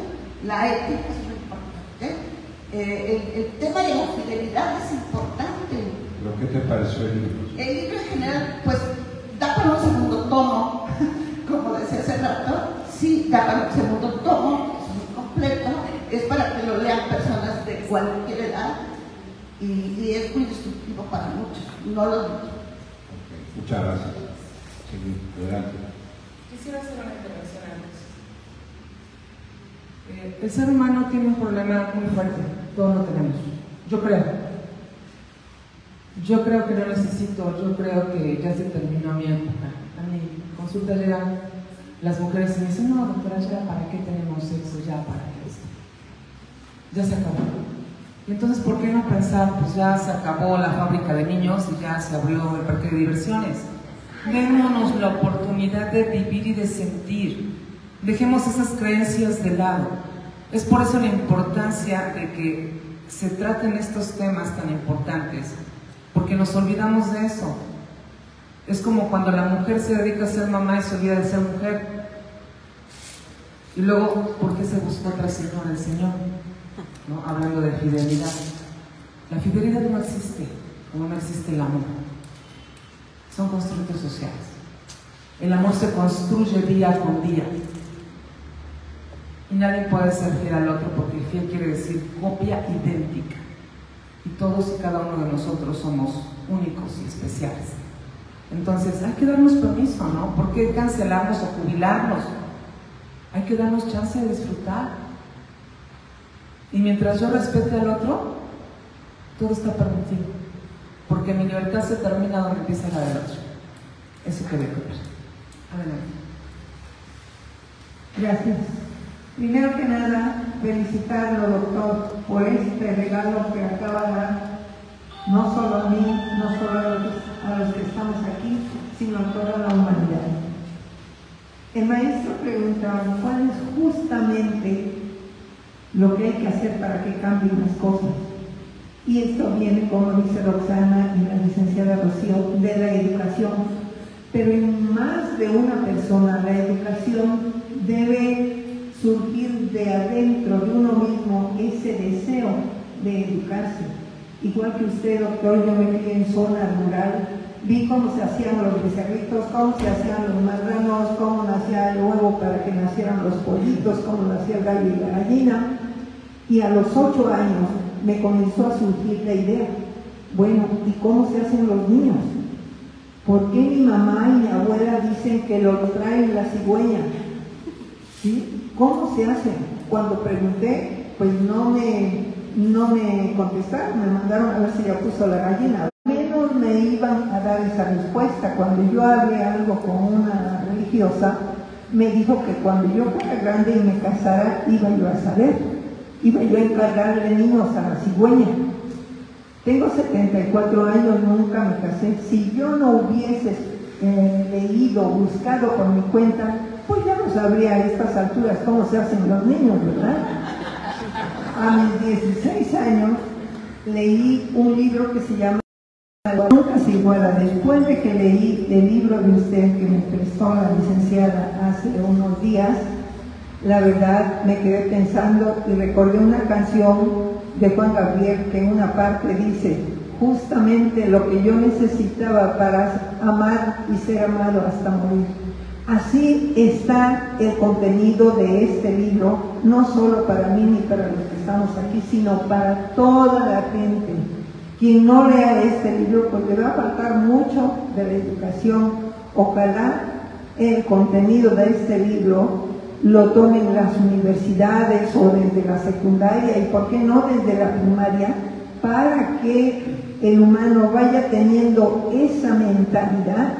Speaker 17: la ética es muy importante, el tema de la fidelidad es importante.
Speaker 6: ¿Pero qué te pareció el libro?
Speaker 17: El libro en general, pues, da para un segundo tomo, como decía hace rato, sí, da para un segundo tomo, es muy completo, es para que lo lean personas de cualquier edad y es muy instructivo para muchos, no lo digo.
Speaker 6: Okay, muchas gracias. Sí, adelante.
Speaker 4: Quisiera hacer una intervención antes. El ser humano tiene un problema muy fuerte, todos lo tenemos, yo creo. Yo creo que no necesito, yo creo que ya se terminó mi época. A mi consulta llegan las mujeres y me dicen, no, doctora, ya para qué tenemos sexo, ya para qué esto. Ya se acabó. Y entonces, ¿por qué no pensar, pues ya se acabó la fábrica de niños y ya se abrió el parque de diversiones? Démonos la oportunidad de vivir y de sentir. Dejemos esas creencias de lado. Es por eso la importancia de que se traten estos temas tan importantes, porque nos olvidamos de eso. Es como cuando la mujer se dedica a ser mamá y se olvida de ser mujer. Y luego, ¿por qué se buscó otra señora, el Señor? ¿No? Hablando de fidelidad. La fidelidad no existe, como no existe el amor. Son constructos sociales. El amor se construye día con día. Y nadie puede ser fiel al otro, porque fiel quiere decir copia idéntica. Y todos y cada uno de nosotros somos únicos y especiales. Entonces hay que darnos permiso, ¿no? ¿Por qué cancelarnos o jubilarnos? Hay que darnos chance de disfrutar. Y mientras yo respete al otro, todo está permitido. Porque mi libertad se termina donde empieza la del otro. Eso quería ver. Adelante.
Speaker 18: Gracias. Primero que nada, felicitarlo, doctor, por este regalo que acaba de dar, no solo a mí, no solo a los que estamos aquí, sino a toda la humanidad. El maestro preguntaba cuál es justamente lo que hay que hacer para que cambien las cosas. Y esto viene, como dice Roxana y la licenciada Rocío, de la educación. Pero en más de una persona, la educación debe surgir de adentro de uno mismo ese deseo de educarse. Igual que usted, doctor, yo me crié en zona rural, vi cómo se hacían los becerritos, cómo se hacían los marranos, cómo nacía el huevo para que nacieran los pollitos, cómo nacía el gallo y la gallina. Y a los 8 años me comenzó a surgir la idea, bueno, ¿y cómo se hacen los niños? ¿Por qué mi mamá y mi abuela dicen que lo trae la cigüeña? ¿Sí? ¿Cómo se hacen? Cuando pregunté, pues no me contestaron, me mandaron a ver si ya puso la gallina. Menos me iban a dar esa respuesta. Cuando yo hablé algo con una religiosa, me dijo que cuando yo fuera grande y me casara, iba yo a saber, iba yo a encargarle niños a la cigüeña. Tengo 74 años, nunca me casé. Si yo no hubiese leído, buscado por mi cuenta, pues ya no sabría a estas alturas cómo se hacen los niños, ¿verdad? A mis 16 años leí un libro que se llama Nunca se iguala. Después de que leí el libro de usted que me prestó la licenciada hace unos días, la verdad me quedé pensando y recordé una canción de Juan Gabriel que en una parte dice: justamente lo que yo necesitaba para amar y ser amado hasta morir. Así está el contenido de este libro, no solo para mí ni para los que estamos aquí, sino para toda la gente. Quien no lea este libro, pues le va a faltar mucho de la educación. Ojalá el contenido de este libro lo tomen las universidades o desde la secundaria y por qué no desde la primaria, para que el humano vaya teniendo esa mentalidad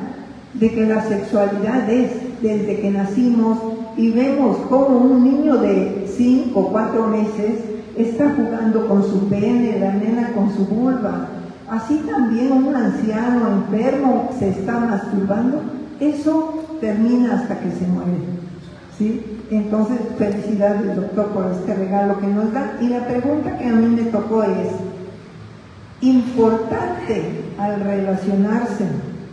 Speaker 18: de que la sexualidad es desde que nacimos, y vemos como un niño de 5 o 4 meses está jugando con su pene, la nena con su vulva. Así también un anciano enfermo se está masturbando. Eso termina hasta que se muere, ¿sí? Entonces, felicidades, doctor, por este regalo que nos da. Y la pregunta que a mí me tocó es: importante al relacionarse,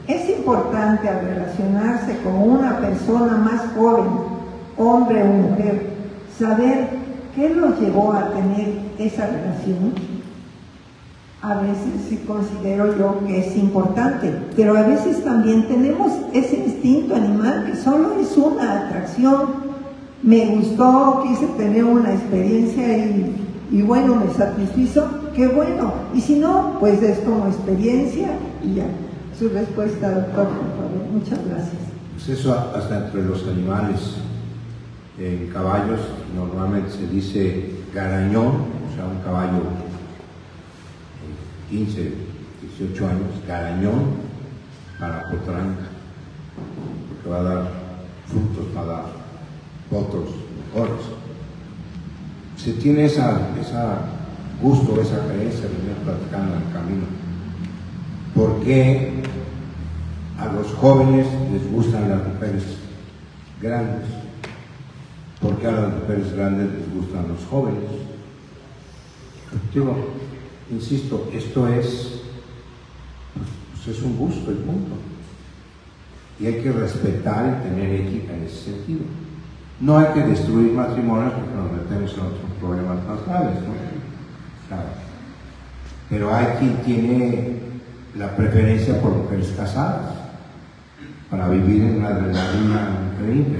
Speaker 18: es importante al relacionarse con una persona más joven, hombre o mujer, saber qué lo llevó a tener esa relación. A veces sí considero yo que es importante, pero a veces también tenemos ese instinto animal que solo es una atracción. Me gustó, quise tener una experiencia y bueno, me satisfizo, qué bueno. Y si no, pues es como experiencia y ya. Su respuesta, doctor, por favor. Muchas gracias.
Speaker 6: Pues eso hasta entre los animales. En caballos normalmente se dice garañón, o sea, un caballo de 15, 18 años, garañón para potranca, porque va a dar frutos, va a dar potros mejores. Se tiene esa gusto, esa creencia, venía platicando en el camino. ¿Por qué a los jóvenes les gustan las mujeres grandes? ¿Por qué a las mujeres grandes les gustan los jóvenes? Digo, insisto, esto es un gusto y punto. Y hay que respetar y tener ética en ese sentido. No hay que destruir matrimonios porque nos metemos en otros problemas más graves, ¿no? Claro. Pero hay quien tiene la preferencia por mujeres casadas para vivir en una adrenalina increíble.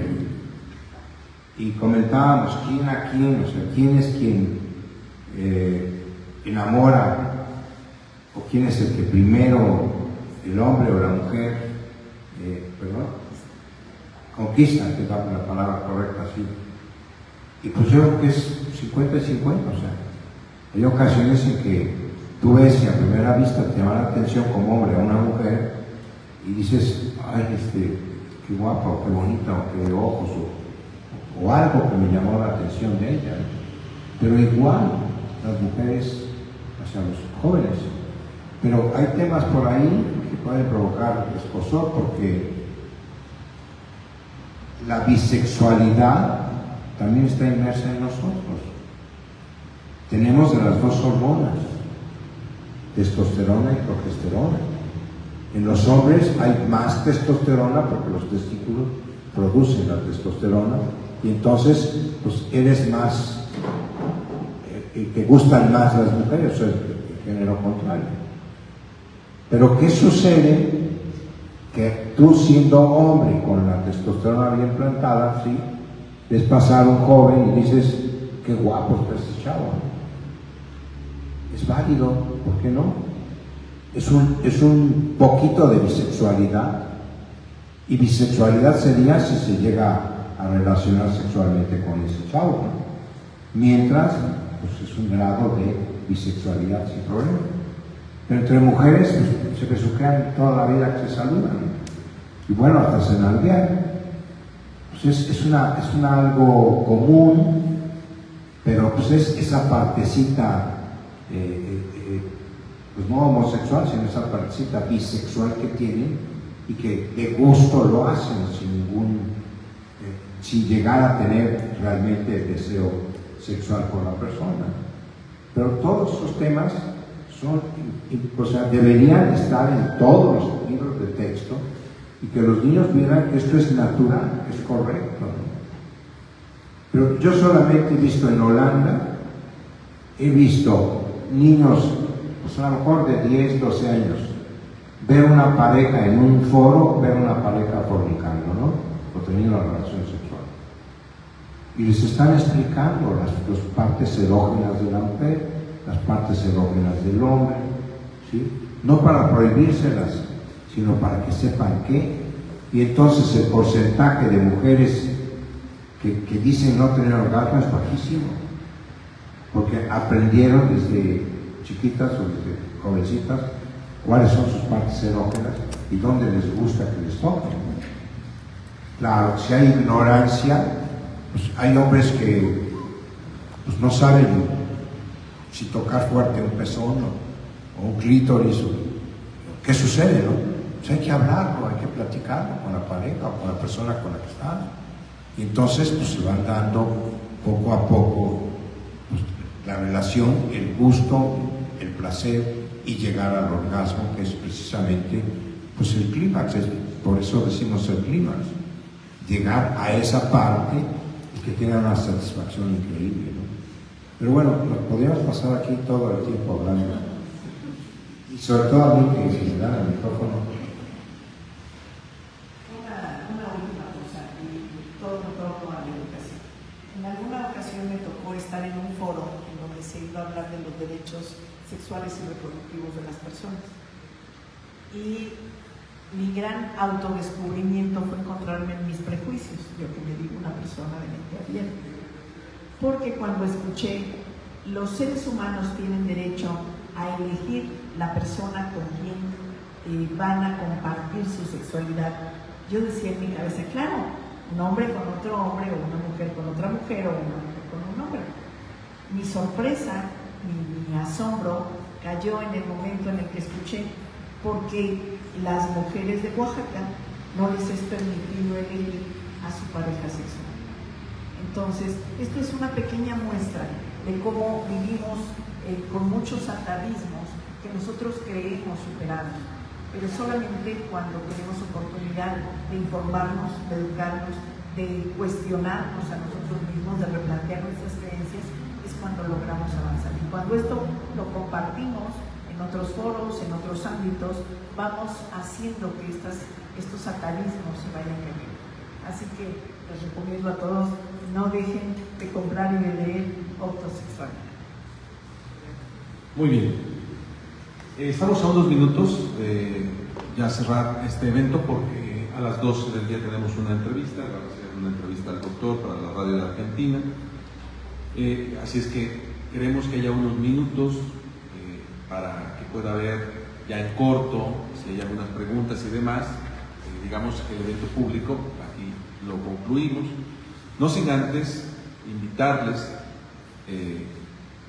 Speaker 6: Y comentábamos quién a quién, o sea, quién es quien enamora, o quién es el que primero, el hombre o la mujer, conquista, que es la palabra correcta, sí. Y pues yo creo que es 50 y 50, o sea, hay ocasiones en que tú ves y a primera vista te llama la atención como hombre a una mujer y dices, ay, qué guapa, o qué bonita, o qué ojos, o algo que me llamó la atención de ella. Pero igual, las mujeres hacia los jóvenes. Pero hay temas por ahí que pueden provocar escozor, porque la bisexualidad también está inmersa en nosotros. Tenemos de las dos hormonas, testosterona y progesterona. En los hombres hay más testosterona porque los testículos producen la testosterona y entonces pues eres más, te gustan más las mujeres, o sea, el género contrario. Pero ¿qué sucede? Que tú siendo hombre con la testosterona bien plantada, ¿sí? Ves pasar un joven y dices, qué guapo está este chavo. Es válido, ¿por qué no? Es un poquito de bisexualidad. Y bisexualidad sería si se llega a relacionar sexualmente con ese chavo, ¿no? Mientras, pues es un grado de bisexualidad sin problema. Pero entre mujeres pues, se besuquean toda la vida que se saludan. Y bueno, hasta se nalguean. Pues es algo común, pero pues es esa partecita, pues no homosexual, sino esa partecita bisexual que tienen y que de gusto lo hacen sin llegar a tener realmente deseo sexual por la persona. Pero todos esos temas o sea, deberían estar en todos los libros de texto y que los niños vieran que esto es natural, que es correcto, ¿no? Pero yo solamente he visto en Holanda, he visto niños, pues a lo mejor de 10, 12 años, ver una pareja en un foro, ver una pareja fornicando, ¿no? O teniendo una relación sexual. Y les están explicando las partes erógenas de la mujer, las partes erógenas del hombre, ¿sí? No para prohibírselas, sino para que sepan qué. Y entonces el porcentaje de mujeres que dicen no tener orgasmo es bajísimo, porque aprendieron desde chiquitas o desde jovencitas cuáles son sus partes erógenas y dónde les gusta que les toquen. Claro, si hay ignorancia, pues hay hombres que pues, no saben si tocar fuerte un pezón o un clítoris, ¿qué sucede, no? Pues hay que hablarlo, hay que platicarlo con la pareja o con la persona con la que están. Y entonces pues, se van dando poco a poco pues, la relación, el gusto, el placer y llegar al orgasmo, que es precisamente pues, el clímax. Por eso decimos el clímax. Llegar a esa parte y que tenga una satisfacción increíble, ¿no? Pero bueno, nos podríamos pasar aquí todo el tiempo hablando. Y sobre todo a mí que se me da el micrófono.
Speaker 3: Una última cosa, y todo a la educación. En alguna ocasión me tocó estar en un foro en donde se iba a hablar de los derechos sexuales y reproductivos de las personas. Y mi gran autodescubrimiento fue encontrarme en mis prejuicios, yo que me digo una persona de mente abierta. Porque cuando escuché, los seres humanos tienen derecho a elegir la persona con quien van a compartir su sexualidad, yo decía en mi cabeza, claro, un hombre con otro hombre, o una mujer con otra mujer, o una mujer con un hombre. Mi sorpresa mi asombro cayó en el momento en el que escuché, porque las mujeres de Oaxaca no les es permitido elegir a su pareja sexual. Entonces, esto es una pequeña muestra de cómo vivimos con muchos atavismos que nosotros creemos superarnos, pero solamente cuando tenemos oportunidad de informarnos, de educarnos, de cuestionarnos a nosotros mismos, de replantear nuestras creencias, es cuando logramos avanzar. Y cuando esto lo compartimos en otros foros, en otros ámbitos, vamos haciendo que estos atavismos se vayan cayendo. Así que les recomiendo a todos, no dejen de comprar y de leer Autosexualidad.
Speaker 2: Muy bien. Estamos a unos minutos de ya cerrar este evento, porque a las 12 del día tenemos una entrevista, va a ser una entrevista al doctor para la radio de Argentina. Así es que queremos que haya unos minutos para que pueda haber ya en corto, si hay algunas preguntas y demás, digamos que el evento público, aquí lo concluimos, no sin antes invitarles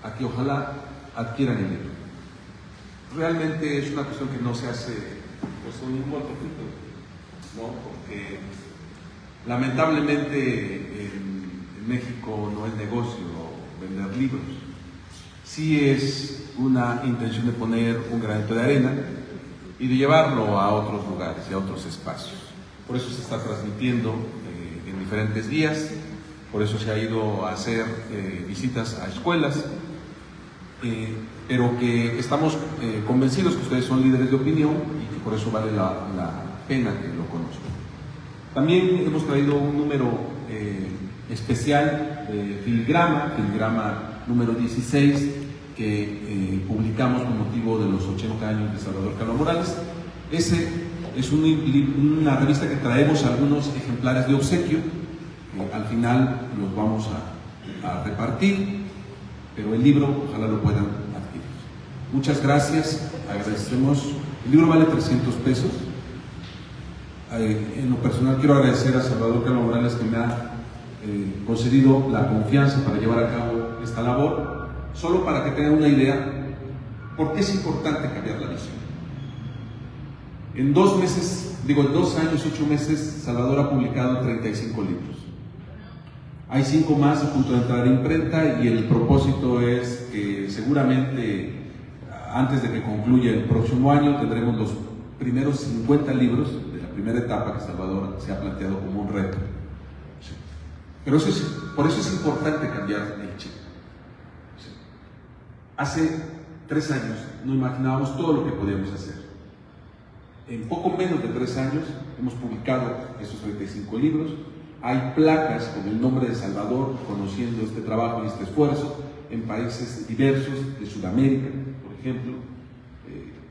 Speaker 2: a que ojalá adquieran el libro. Realmente es una cuestión que no se hace pues un importe, ¿no? Porque lamentablemente en México no es negocio vender libros. Sí es una intención de poner un granito de arena y de llevarlo a otros lugares y a otros espacios. Por eso se está transmitiendo en diferentes días, por eso se ha ido a hacer visitas a escuelas, pero que estamos convencidos que ustedes son líderes de opinión y que por eso vale la pena que lo conozcan. También hemos traído un número especial de Filigrama número 16, que publicamos con motivo de los 80 años de Salvador Calva Morales. Ese es una revista que traemos algunos ejemplares de obsequio, al final los vamos a repartir, pero el libro ojalá lo puedan adquirir. Muchas gracias, agradecemos. El libro vale 300 pesos. En lo personal quiero agradecer a Salvador Calva Morales, que me ha concedido la confianza para llevar a cabo esta labor, solo para que tengan una idea por qué es importante cambiar la visión. En 2 años, 8 meses, Salvador ha publicado 35 libros. Hay 5 más a punto de entrar a imprenta y el propósito es que seguramente antes de que concluya el próximo año tendremos los primeros 50 libros de la primera etapa que Salvador se ha planteado como un reto. Sí. Pero por eso es importante cambiar el chip. Sí. Hace 3 años no imaginábamos todo lo que podíamos hacer. En poco menos de 3 años hemos publicado esos 35 libros. Hay placas con el nombre de Salvador, conociendo este trabajo y este esfuerzo en países diversos de Sudamérica, por ejemplo.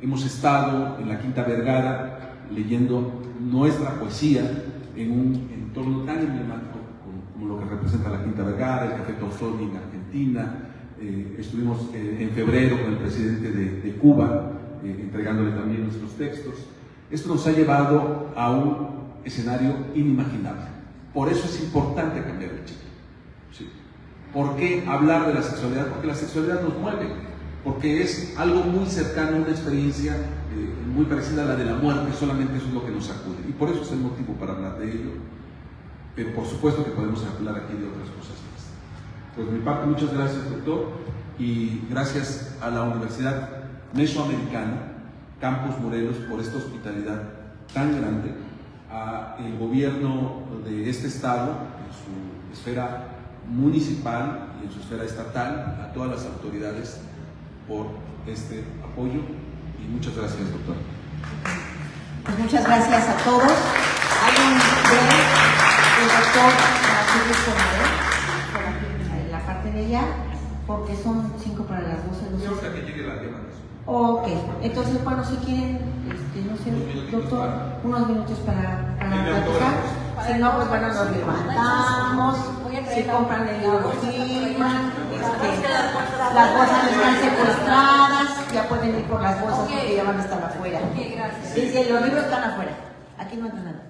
Speaker 2: Hemos estado en la Quinta Vergara leyendo nuestra poesía en un entorno tan emblemático como lo que representa la Quinta Vergara, el Café Tostoni en Argentina. Estuvimos en febrero con el presidente de Cuba, entregándole también nuestros textos. Esto nos ha llevado a un escenario inimaginable. Por eso es importante cambiar el chip. ¿Sí? ¿Por qué hablar de la sexualidad? Porque la sexualidad nos mueve, porque es algo muy cercano, una experiencia muy parecida a la de la muerte, solamente eso es lo que nos sacude. Y por eso es el motivo para hablar de ello. Pero por supuesto que podemos hablar aquí de otras cosas más. Pues de mi parte, muchas gracias, doctor, y gracias a la Universidad Mesoamericana, Campus Morelos, por esta hospitalidad tan grande, al gobierno de este estado, en su esfera municipal y en su esfera estatal, a todas las autoridades por este apoyo, y muchas gracias, doctor.
Speaker 1: Pues muchas gracias a todos. ¿Alguien ve el doctor Martínez por aquí, en la parte de allá? Porque son 5 para las 12.
Speaker 2: Y hasta que llegue la tema.
Speaker 1: Ok, entonces, bueno, si quieren, no sé, doctor, unos minutos para platicar. Si no, pues bueno, nos levantamos, si compran el libro, lo firman, las bolsas están secuestradas, ya pueden ir por las bolsas porque ya van a estar afuera. Sí, los libros están afuera, aquí no entra nada.